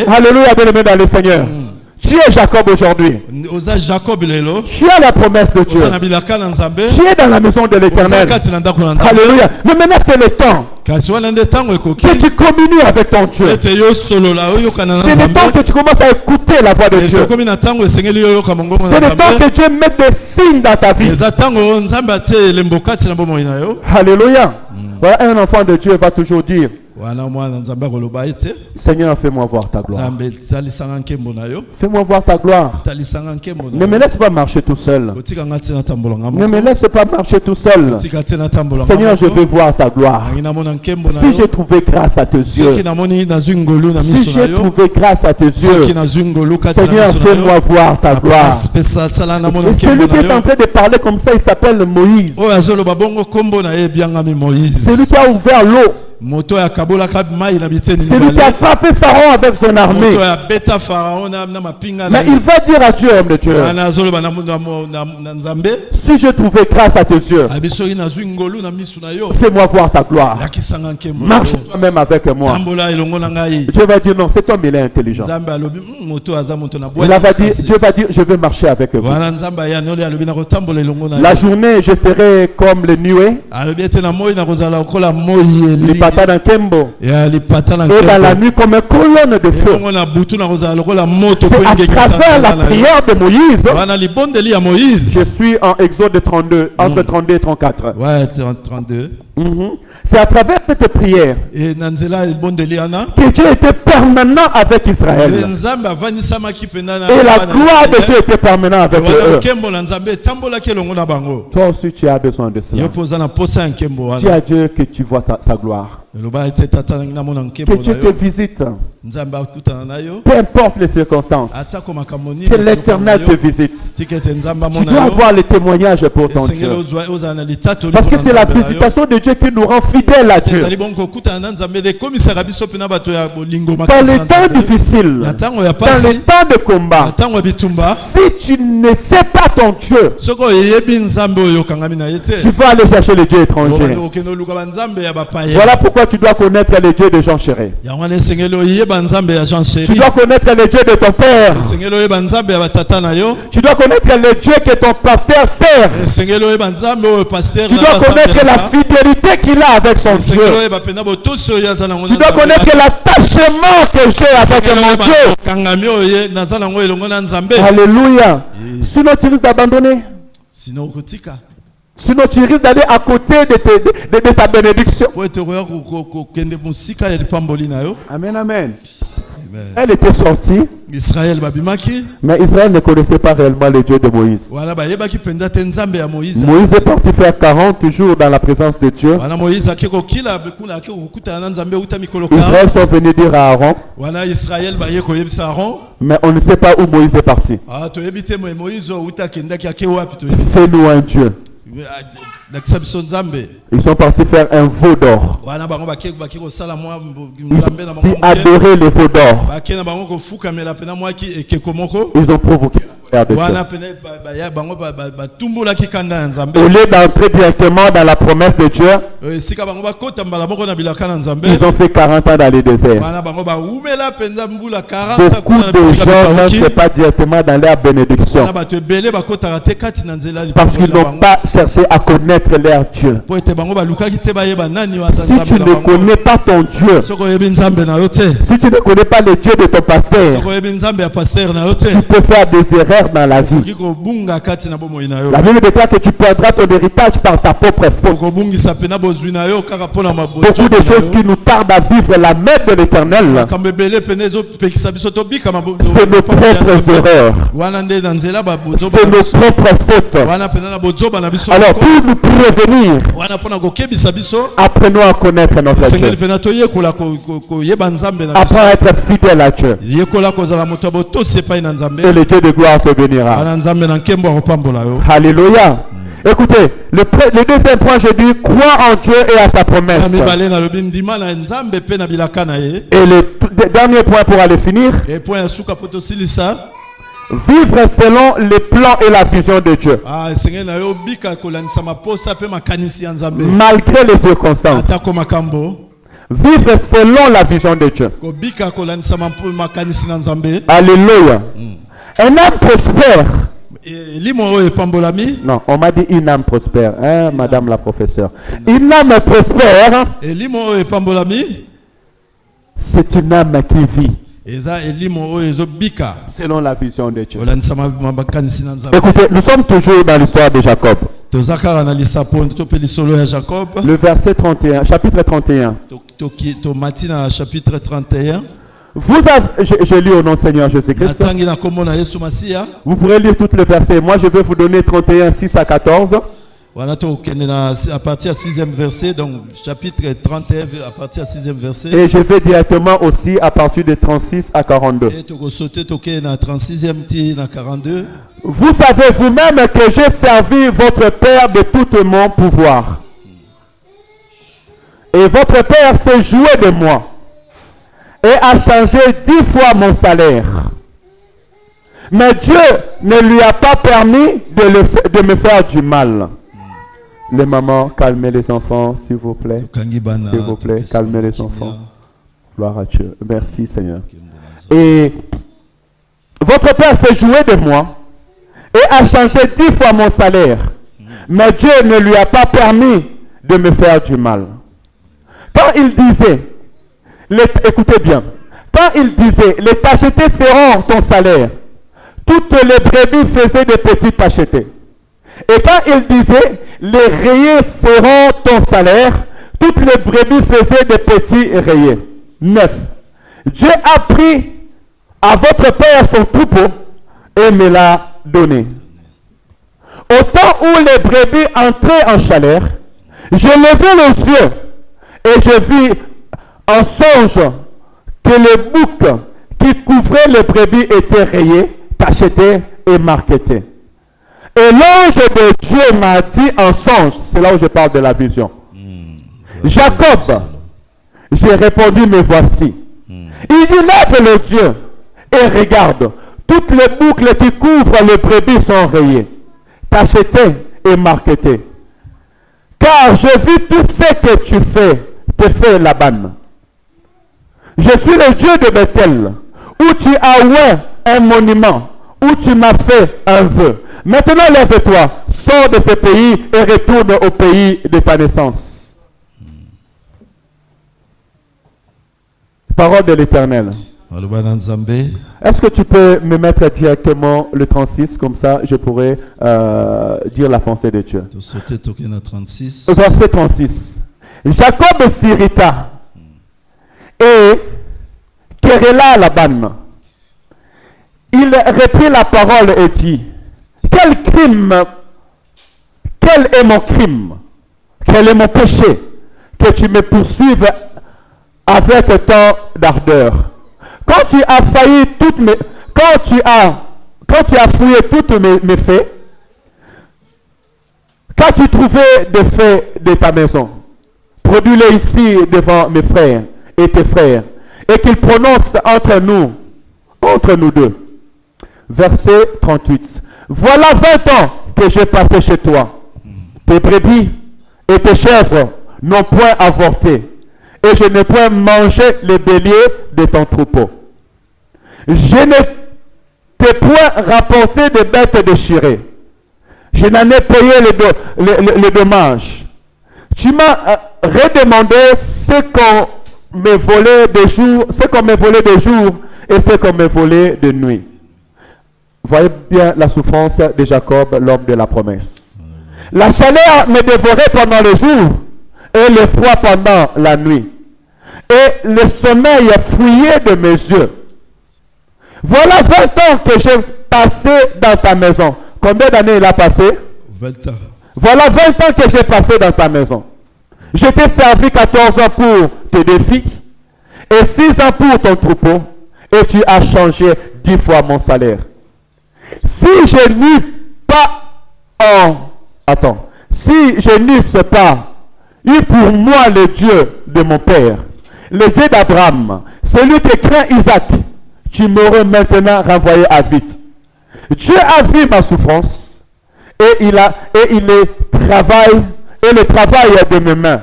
[SPEAKER 1] Alléluia, bien-aimé dans le Seigneur. Tu es Jacob aujourd'hui. Tu as la promesse de Dieu. Tu es dans la maison de l'Éternel. Alléluia. Mais maintenant c'est le temps que tu communies avec ton Dieu. C'est le temps que tu commences à écouter la voix de Dieu. C'est le temps que Dieu mette des signes dans ta vie. Alléluia. Voilà, un enfant de Dieu va toujours dire: Seigneur, fais-moi voir ta gloire. Fais-moi voir ta gloire. Ne me laisse pas marcher tout seul. Ne me laisse pas marcher tout seul. Seigneur, je veux voir ta gloire. Si j'ai trouvé grâce à tes yeux, si j'ai trouvé grâce à tes yeux, Seigneur, fais-moi voir ta gloire. Et celui qui est en train de parler comme ça, il s'appelle Moïse. Celui qui a ouvert l'eau. Celui qui a frappé Pharaon avec son armée. Mais il va dire à Dieu, homme de Dieu: si je trouvais grâce à tes yeux, fais-moi voir ta gloire. Marche toi-même avec moi. Dieu va dire: non, cet homme il est intelligent. Dieu va dire: je vais marcher avec vous. La journée je serai comme les nuées, et dans la nuit comme une colonne de feu. C'est à travers la prière de Moïse. Je suis en Exode 32, entre 32 et 34.
[SPEAKER 3] Ouais, 32.
[SPEAKER 1] C'est à travers cette prière que Dieu était permanent avec Israël. Et la gloire de Dieu était permanente avec eux. Toi aussi tu as besoin de cela. Dis à Dieu que tu vois sa gloire. Que Dieu te visite. Peu importe les circonstances, que l'Éternel te visite. Tu dois avoir les témoignages pour ton Dieu. Parce que c'est la visitation de Dieu qui nous rend fidèles à Dieu. Dans les temps difficiles, dans les temps de combat, si tu ne sais pas ton Dieu, tu vas aller chercher les dieux étrangers. Voilà pourquoi tu dois connaître les dieux de Jean Chéret. Tu dois connaître les dieux de ton père. Tu dois connaître les dieux que ton pasteur sert. Tu dois connaître la fidélité qu'il a avec son Dieu. Tu dois connaître l'attachement que j'ai avec mon Dieu. Alléluia. Sinon tu risques d'abandonner. Sinon tu risques d'aller à côté de ta bénédiction. Amen, amen. Elle était sortie,
[SPEAKER 3] Israël babimaki.
[SPEAKER 1] mais Israël ne connaissait pas réellement le Dieu de Moïse.
[SPEAKER 3] Voilà bayebaki penda te nzambe ya Moïse.
[SPEAKER 1] Moïse est parti faire 40 jours dans la présence de Dieu.
[SPEAKER 3] Voilà Moïse akiko kila bekuna akiko kukuta na nzambe uta mikolo
[SPEAKER 1] Israël sont venus dire à Aaron,
[SPEAKER 3] Voilà Israël baye ko yebisa Aaron.
[SPEAKER 1] mais on ne sait pas où Moïse est parti.
[SPEAKER 3] Ah to yebite Moïse uta kenda ki ake wapi to yebite.
[SPEAKER 1] C'est nous un Dieu.
[SPEAKER 3] Nakisa biso nzambe.
[SPEAKER 1] Ils sont partis faire un veau d'or.
[SPEAKER 3] Voilà bango baki ko sala mwa
[SPEAKER 1] Ils
[SPEAKER 3] nzambe na bango.
[SPEAKER 1] ont adoré le veau d'or.
[SPEAKER 3] Baki na bango ko fuka mela pena mwa ki ekeko moko.
[SPEAKER 1] Ils ont provoqué la colère de
[SPEAKER 3] Voilà
[SPEAKER 1] Dieu.
[SPEAKER 3] pena baya bango batumbola ki kanda ya nzambe.
[SPEAKER 1] Au lieu d'entrer directement dans la promesse de Dieu,
[SPEAKER 3] Sika bango bakota mbala moko na bilaka na nzambe.
[SPEAKER 1] ils ont fait 40 ans dans le désert.
[SPEAKER 3] Voilà bango ba umela penza mbula 40
[SPEAKER 1] Beaucoup de gens n'entrent pas directement dans leur bénédiction parce qu'ils n'ont pas cherché à connaître leur Dieu. Si tu ne connais pas ton Dieu, si tu ne connais pas le Dieu de ton pasteur, tu peux faire des erreurs dans la vie. La Bible déclare que tu perdras ton héritage par ta propre faute. Beaucoup de choses qui nous tardent à vivre la main de l'Éternel, c'est nos propres erreurs, c'est nos propres fautes. Alors pour nous prévenir, apprenons à connaître notre Dieu, apprends à être fidèle à Dieu, et le Dieu de gloire te bénira. Alléluia. Écoutez, le deuxième point, je dis, crois en Dieu et à sa promesse. Et le dernier point pour aller finir, vivre selon les plans et la vision de Dieu. Malgré les circonstances. Vivre selon la vision de Dieu. Alléluia. Un homme prospère. Non, on m'a dit une âme prospère, hein, madame la professeure. Une âme prospère, c'est une âme qui vit selon la vision de Dieu. Écoutez, nous sommes toujours dans l'histoire de Jacob. Le verset 31, chapitre 31. Vous avez, je lis au nom du Seigneur Jésus-Christ. Vous pourrez lire tous les versets. Moi, je vais vous donner 31, 6 à 14.
[SPEAKER 3] Voilà, à partir du 6e verset, donc chapitre 31 à partir du 6e verset.
[SPEAKER 1] Et je vais directement aussi à partir de 36 à 42. Vous savez vous-même que j'ai servi votre Père de tout mon pouvoir. Et votre Père s'est joué de moi et a changé 10 fois mon salaire. Mais Dieu ne lui a pas permis de me faire du mal. Les mamans, calmez les enfants, s'il vous plaît. S'il vous plaît, calmez les enfants. Gloire à Dieu. Merci, Seigneur. Et votre Père s'est joué de moi et a changé 10 fois mon salaire. Mais Dieu ne lui a pas permis de me faire du mal. Quand il disait, écoutez bien, quand il disait, les tachetés seront ton salaire, toutes les brebis faisaient des petits tachetés. Et quand il disait, les rayés seront ton salaire, toutes les brebis faisaient des petits rayés. 9. Dieu a pris à votre Père son troupeau et me l'a donné. Au temps où les brebis entraient en chaleur, je levai les yeux et je vis en songe que le bouc qui couvrait les brebis était rayé, tacheté et marqueté. Et l'ange de Dieu m'a dit en songe, c'est là où je parle de la vision. Jacob, j'ai répondu, me voici. Il dit, lève les yeux et regarde, toutes les boucles qui couvrent les brebis sont rayées, tachetées et marquetées. Car je vis tout ce que tu fais Laban. Je suis le Dieu de Bethel, où tu as oint un monument, où tu m'as fait un vœu. Maintenant, lève-toi, sors de ce pays et retourne au pays de ta naissance. Parole de l'Éternel. Est-ce que tu peux me mettre directement le 36, comme ça je pourrais dire la pensée de Dieu. Verset 36. Jacob s'irrita et que querella Laban. Il reprit la parole et dit, quel est mon crime? Quel est mon péché? Que tu me poursuives avec tant d'ardeur. Quand tu as failli toutes mes... Quand tu as fouillé toutes mes faits, quand tu trouvais des faits de ta maison, produis-les ici devant mes frères et tes frères, et qu'ils prononcent entre nous deux. Verset 38. Voilà 20 ans que j'ai passé chez toi. Tes brebis et tes chèvres n'ont point avorté, et je n'ai point mangé les béliers de ton troupeau. Je ne t'ai point rapporté des bêtes déchirées. Je n'en ai payé les dommages. Tu m'as redemandé ce qu'on me volait de jour, et ce qu'on me volait de nuit. Voyez bien la souffrance de Jacob, l'homme de la promesse. La chaleur me dévorait pendant le jour et le froid pendant la nuit. Et le sommeil fouillait de mes yeux. Voilà 20 ans que j'ai passé dans ta maison. Combien d'années il a passé?
[SPEAKER 3] 20 ans.
[SPEAKER 1] Voilà 20 ans que j'ai passé dans ta maison. Je t'ai servi 14 ans pour tes défis et 6 ans pour ton troupeau. Et tu as changé 10 fois mon salaire. Si je n'eusse pas eu pour moi le Dieu de mon père, le Dieu d'Abraham, celui qui craint Isaac, tu m'aurais maintenant renvoyé à vite. Dieu a vu ma souffrance et le travail de mes mains.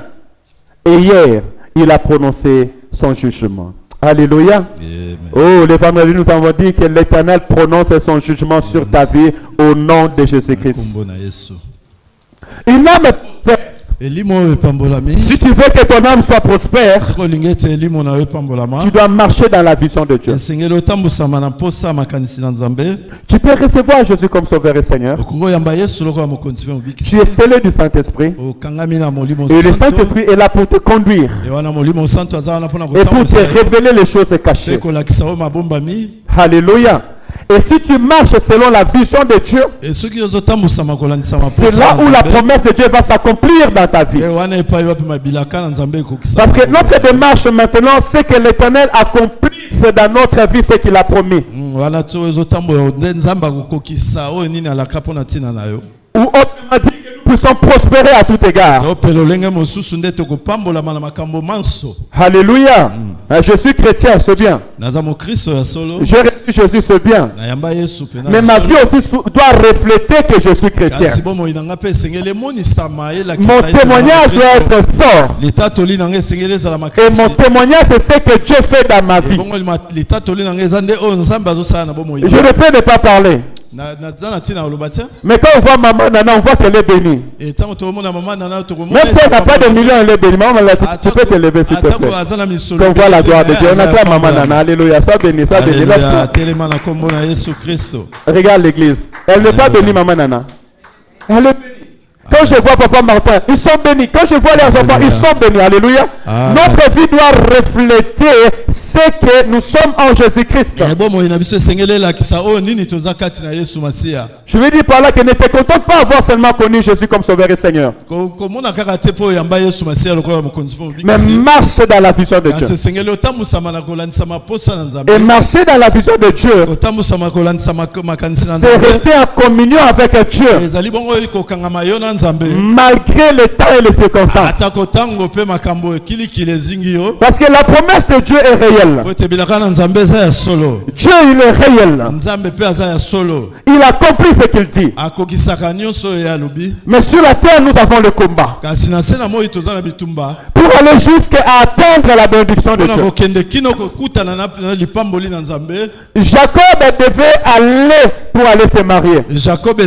[SPEAKER 1] Et hier, il a prononcé son jugement. Alléluia.
[SPEAKER 3] Amen.
[SPEAKER 1] Oh, les vendredis, nous avons dit que l'Éternel prononce son jugement sur ta vie au nom de Jésus-Christ. Une âme prospère. Si tu veux que ton âme soit prospère, tu dois marcher dans la vision de Dieu. Tu peux recevoir Jésus comme Sauveur et Seigneur. Tu es scellé du Saint-Esprit. Et le Saint-Esprit est là pour te conduire et pour te révéler les choses cachées. Alléluia. Et si tu marches selon la vision de Dieu, c'est là où la promesse de Dieu va s'accomplir dans ta vie. Parce que notre démarche maintenant, c'est que l'Éternel accomplisse dans notre vie ce qu'il a promis. Ou autrement dit, que nous puissions prospérer à tout égard. Alléluia. Je suis chrétien, c'est bien. J'ai reçu Jésus, c'est bien. Mais ma vie aussi doit refléter que je suis chrétien. Mon témoignage doit être fort. Et mon témoignage, c'est ce que Dieu fait dans ma vie. Je ne peux ne pas parler. Mais quand on voit maman Nana, on voit qu'elle est bénie. Même si elle n'a pas de millions, elle est bénie. Maman, tu peux te lever s'il te plaît. Qu'on voit la gloire de Dieu. On attend maman Nana. Alléluia. Sois béni, sois béni. Regarde l'église. Elle n'est pas bénie, maman Nana. Elle est bénie. Quand je vois Papa Martin, ils sont bénis. Quand je vois leurs enfants, ils sont bénis. Alléluia. Notre vie doit refléter ce que nous sommes en Jésus-Christ. Je veux dire par là que ne te contente pas d'avoir seulement connu Jésus comme Sauveur et Seigneur. Mais marche dans la vision de Dieu. Et marcher dans la vision de Dieu, c'est rester en communion avec Dieu. Malgré le temps et les circonstances. Parce que la promesse de Dieu est réelle. Dieu, il est réel. Il accomplit ce qu'il dit. Mais sur la terre, nous avons le combat. Pour aller jusqu'à atteindre la bénédiction de Dieu. Jacob devait aller pour aller se marier. Jacob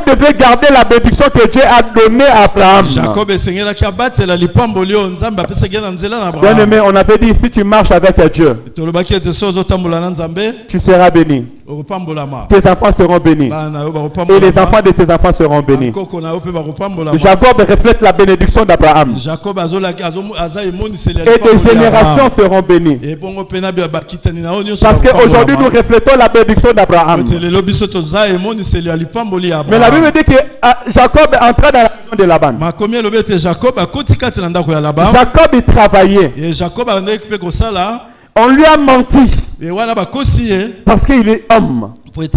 [SPEAKER 1] devait garder la bénédiction que Dieu a donnée à Abraham. Bien aimé, on avait dit si tu marches avec Dieu, tu seras béni. tes enfants seront bénis. Et les enfants de tes enfants seront bénis. Jacob reflète la bénédiction d'Abraham. Et tes générations seront bénies. Parce qu'aujourd'hui, nous reflétons la bénédiction d'Abraham. Mais la Bible dit que Jacob entra dans la maison de Laban. Jacob, il travaillait. On lui a menti. Parce qu'il est homme. Parce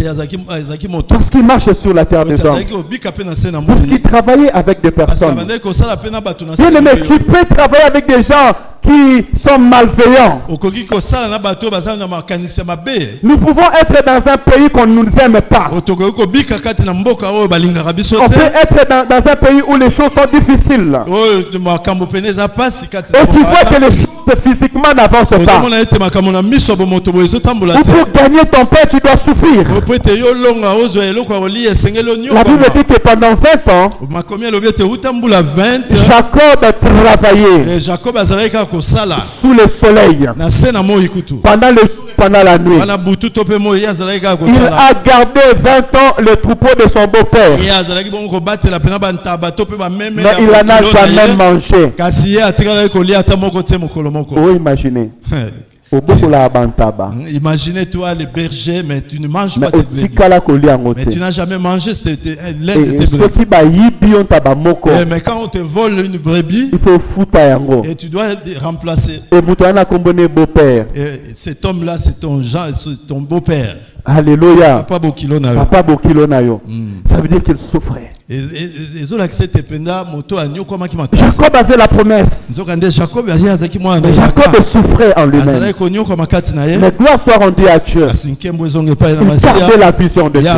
[SPEAKER 1] qu'il marche sur la terre des hommes. Parce qu'il travaillait avec des personnes. Bien-aimé, tu peux travailler avec des gens qui sont malveillants. Nous pouvons être dans un pays qu'on ne nous aime pas. On peut être dans un pays où les choses sont difficiles. Et tu vois que les choses physiquement n'avancent pas. Ou pour gagner ton pain, tu dois souffrir. La Bible dit que pendant 20 ans, Jacob travaillait sous le soleil, pendant le jour, pendant la nuit. Il a gardé 20 ans le troupeau de son beau-père. Mais il n'en a jamais mangé. Oh, imaginez.
[SPEAKER 3] Imaginez-toi les bergers, mais tu ne manges pas de brebis. Mais tu n'as jamais mangé l'aide de tes brebis. Mais quand on te vole une brebis,
[SPEAKER 1] il faut foutre.
[SPEAKER 3] Et tu dois remplacer.
[SPEAKER 1] Et
[SPEAKER 3] cet homme-là, c'est ton beau-père.
[SPEAKER 1] Alléluia. Papa Bokilo Nayo. Ça veut dire qu'il souffrait. Jacob avait la promesse. Mais Jacob souffrait en lui-même. Mais gloire soit rendue à Dieu. Il gardait la vision de Dieu. Il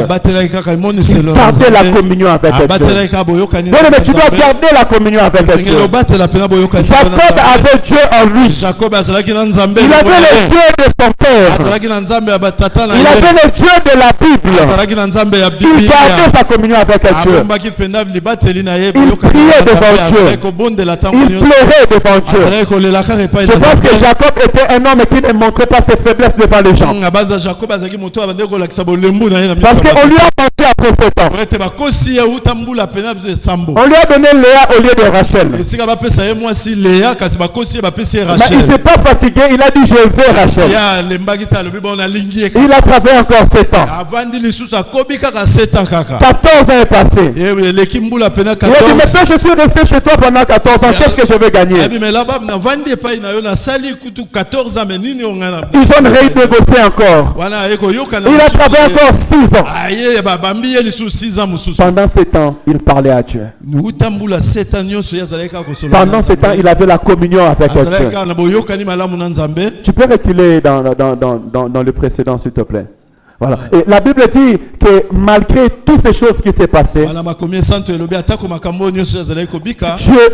[SPEAKER 1] gardait la communion avec Dieu. Mais tu dois garder la communion avec Dieu. Jacob avait Dieu en lui. Il avait le Dieu de son père. Il avait le Dieu de la Bible. Il gardait sa communion avec Dieu. Il priait devant Dieu. Il pleurait devant Dieu. Je pense que Jacob était un homme qui ne montrait pas ses faiblesses devant les gens. Parce qu'on lui a menti après 7 ans. On lui a donné Léa au lieu de Rachel. Mais il ne s'est pas fatigué. Il a dit je veux Rachel. Il a travaillé encore 7 ans. 14 ans est passé. Il a dit, maintenant je suis resté chez toi pendant 14 ans, qu'est-ce que je vais gagner? Ils ont renégocié encore. Il a travaillé encore 6 ans. Pendant 7 ans, il parlait à Dieu. Pendant 7 ans, il avait la communion avec Dieu. Tu peux reculer dans le précédent, s'il te plaît. Voilà. Et la Bible dit que malgré toutes ces choses qui s'est passées, Dieu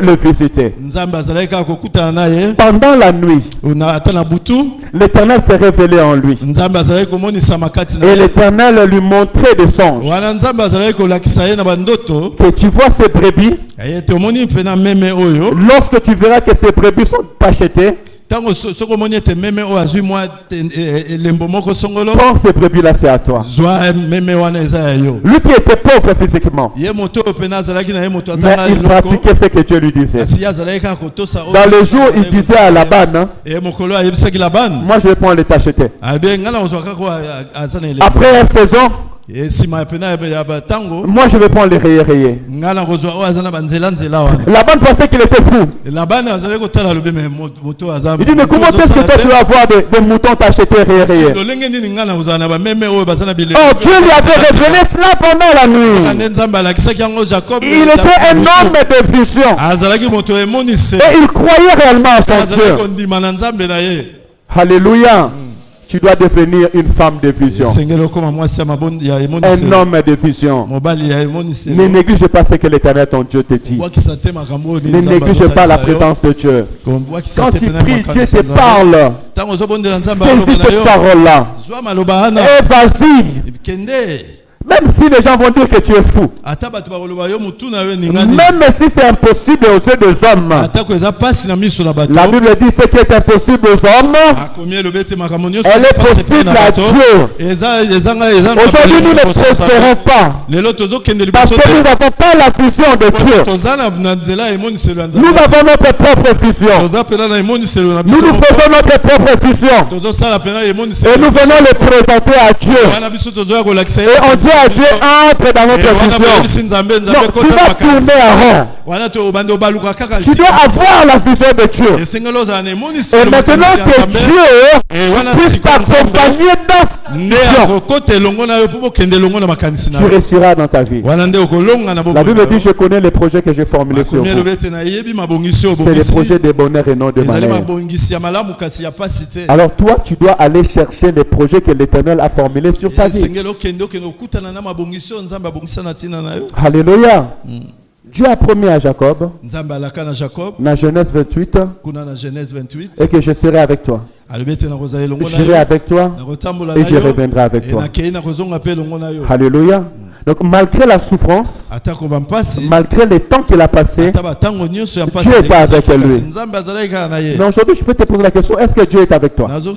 [SPEAKER 1] le visitait. Pendant la nuit, l'Éternel s'est révélé en lui. Et l'Éternel lui montrait des songes. Que tu vois ces brebis, lorsque tu verras que ces brebis sont achetées, prends ces brebis-là, c'est à toi. Lui qui était pauvre physiquement, mais il pratiquait ce que Dieu lui disait. Dans le jour, il disait à Laban, moi je vais prendre les t'acheter. Après une saison, moi je vais prendre les rayés. Laban pensait qu'il était fou. Il dit, mais comment est-ce que toi tu vas avoir des moutons t'acheter rayés? Oh, Dieu lui avait révélé cela pendant la nuit. Il était un homme de vision. Et il croyait réellement en son Dieu. Alléluia. Tu dois devenir une femme de vision. Un homme de vision. Ne néglige pas ce que l'Éternel ton Dieu te dit. Ne néglige pas la présence de Dieu. Quand tu pries, Dieu te parle. Saisis cette parole-là. Et vas-y. Même si les gens vont dire que tu es fou. Même si c'est impossible aux yeux des hommes. La Bible dit ce qui est impossible aux hommes. Elle est possible à Dieu. Aujourd'hui nous ne prospérons pas. Parce que nous n'avons pas la vision de Dieu. Nous avons notre propre vision. Nous faisons notre propre vision. Et nous venons le présenter à Dieu. Et on dit à Dieu, entre dans notre vision. Non, tu vas tourner en rond. Tu dois avoir la vision de Dieu. Et maintenant que Dieu puisse t'accompagner dans sa vision, tu réussiras dans ta vie. La Bible dit, je connais les projets que j'ai formulés sur vous. C'est les projets de bonheur et non de malheur. Alors toi, tu dois aller chercher les projets que l'Éternel a formulés sur ta vie. Alléluia. Dieu a promis à Jacob, dans Genèse 28, et que je serai avec toi. J'irai avec toi et je reviendrai avec toi. Alléluia. Donc malgré la souffrance, malgré les temps qu'il a passé, Dieu est avec lui. Mais aujourd'hui, je peux te poser la question, est-ce que Dieu est avec toi? Est-ce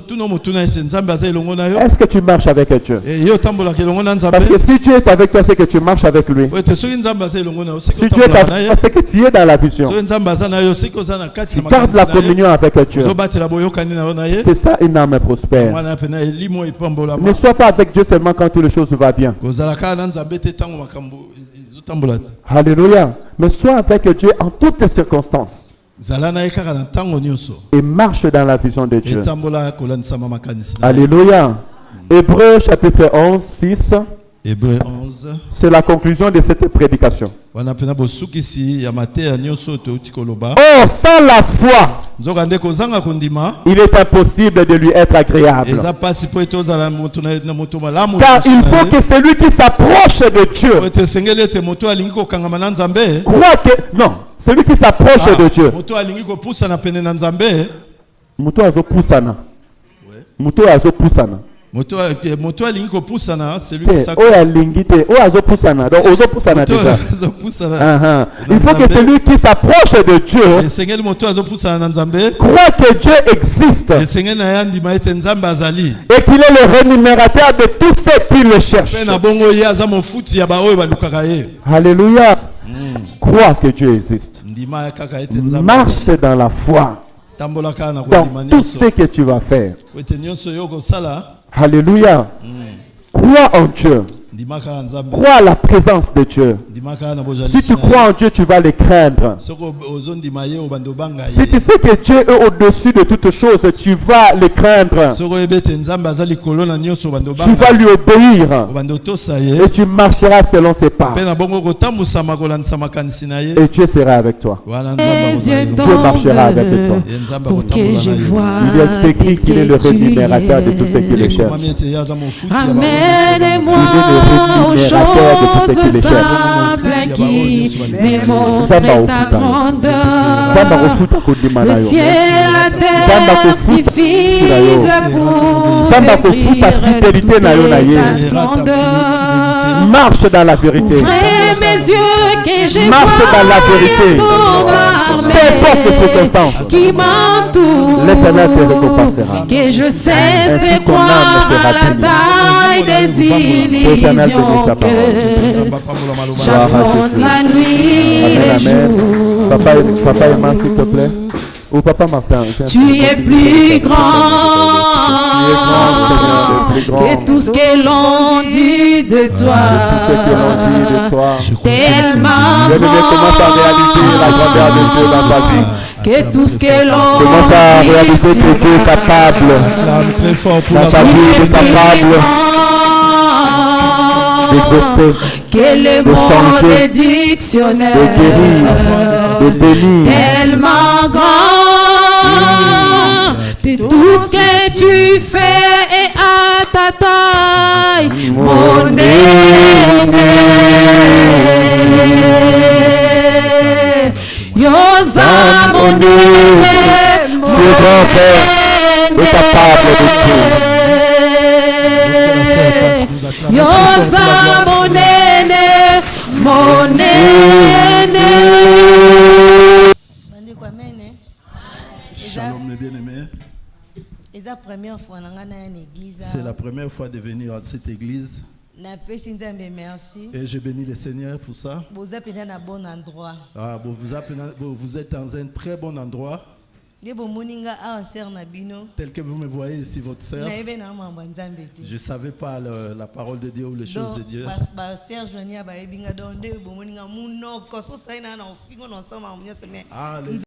[SPEAKER 1] que tu marches avec Dieu? Parce que si Dieu est avec toi, c'est que tu marches avec lui. Si Dieu est avec toi, c'est que tu es dans la vision. Tu gardes la communion avec Dieu. C'est ça une âme prospère. Ne sois pas avec Dieu seulement quand toutes les choses vont bien. Alléluia. Mais sois avec Dieu en toutes les circonstances. Et marche dans la vision de Dieu. Alléluia. Hébreux chapitre 11, 6.
[SPEAKER 3] Hébreux 11.
[SPEAKER 1] C'est la conclusion de cette prédication. Or, sans la foi, il est impossible de lui être agréable. Car il faut que celui qui s'approche de Dieu croit que... Non, celui qui s'approche de Dieu.
[SPEAKER 3] Il
[SPEAKER 1] faut que celui qui s'approche de Dieu croit que Dieu existe et qu'il est le rémunérateur de tous ceux qui le cherchent. Alléluia. Crois que Dieu existe. Marche dans la foi dans tout ce que tu vas faire. Alléluia. Crois en Dieu. Crois à la présence de Dieu. Si tu crois en Dieu, tu vas le craindre. Si tu sais que Dieu est au-dessus de toutes choses, tu vas le craindre. Tu vas lui obéir. Et tu marcheras selon ses pas. Et Dieu sera avec toi. Dieu marchera avec toi. Il est écrit qu'il est le rémunérateur de tous ceux qui le cherchent.
[SPEAKER 2] Amène-moi aux choses simples qui démontrent ta grandeur. Le ciel, la terre suffisent pour décrire ta grandeur.
[SPEAKER 1] Marche dans la vérité.
[SPEAKER 2] Ouvrez mes yeux que je
[SPEAKER 1] marche
[SPEAKER 2] vois
[SPEAKER 1] dans la vérité. Peu importe les circonstances.
[SPEAKER 2] Qui m'entoure.
[SPEAKER 1] L'Éternel te récompensera.
[SPEAKER 2] Que je cesse de croire à la taille des illusions que j'affronte la nuit et le jour.
[SPEAKER 1] Papa Emma, s'il te plaît. Ou Papa Martin.
[SPEAKER 2] Tu es plus grand que tout ce que l'on dit de toi. Tellement grand que tout ce que l'on
[SPEAKER 1] commence à réaliser que Dieu est capable. Dans ta vie, il est capable d'exaucer,
[SPEAKER 2] que le monde est dictionnaire,
[SPEAKER 1] de guérir, de bénir.
[SPEAKER 2] Tellement grand, tout ce que tu fais est à ta taille, mon aîné. Yosa, mon aîné,
[SPEAKER 1] Le grand Père est capable de tout.
[SPEAKER 2] Yosa, mon C'est la première fois
[SPEAKER 3] de venir à cette église. Et je bénis le Seigneur pour ça.
[SPEAKER 2] Vous êtes
[SPEAKER 3] dans un très bon endroit. Tel que vous me voyez ici, votre sœur. Je ne savais pas la parole de Dieu ou les choses de Dieu. Ah, les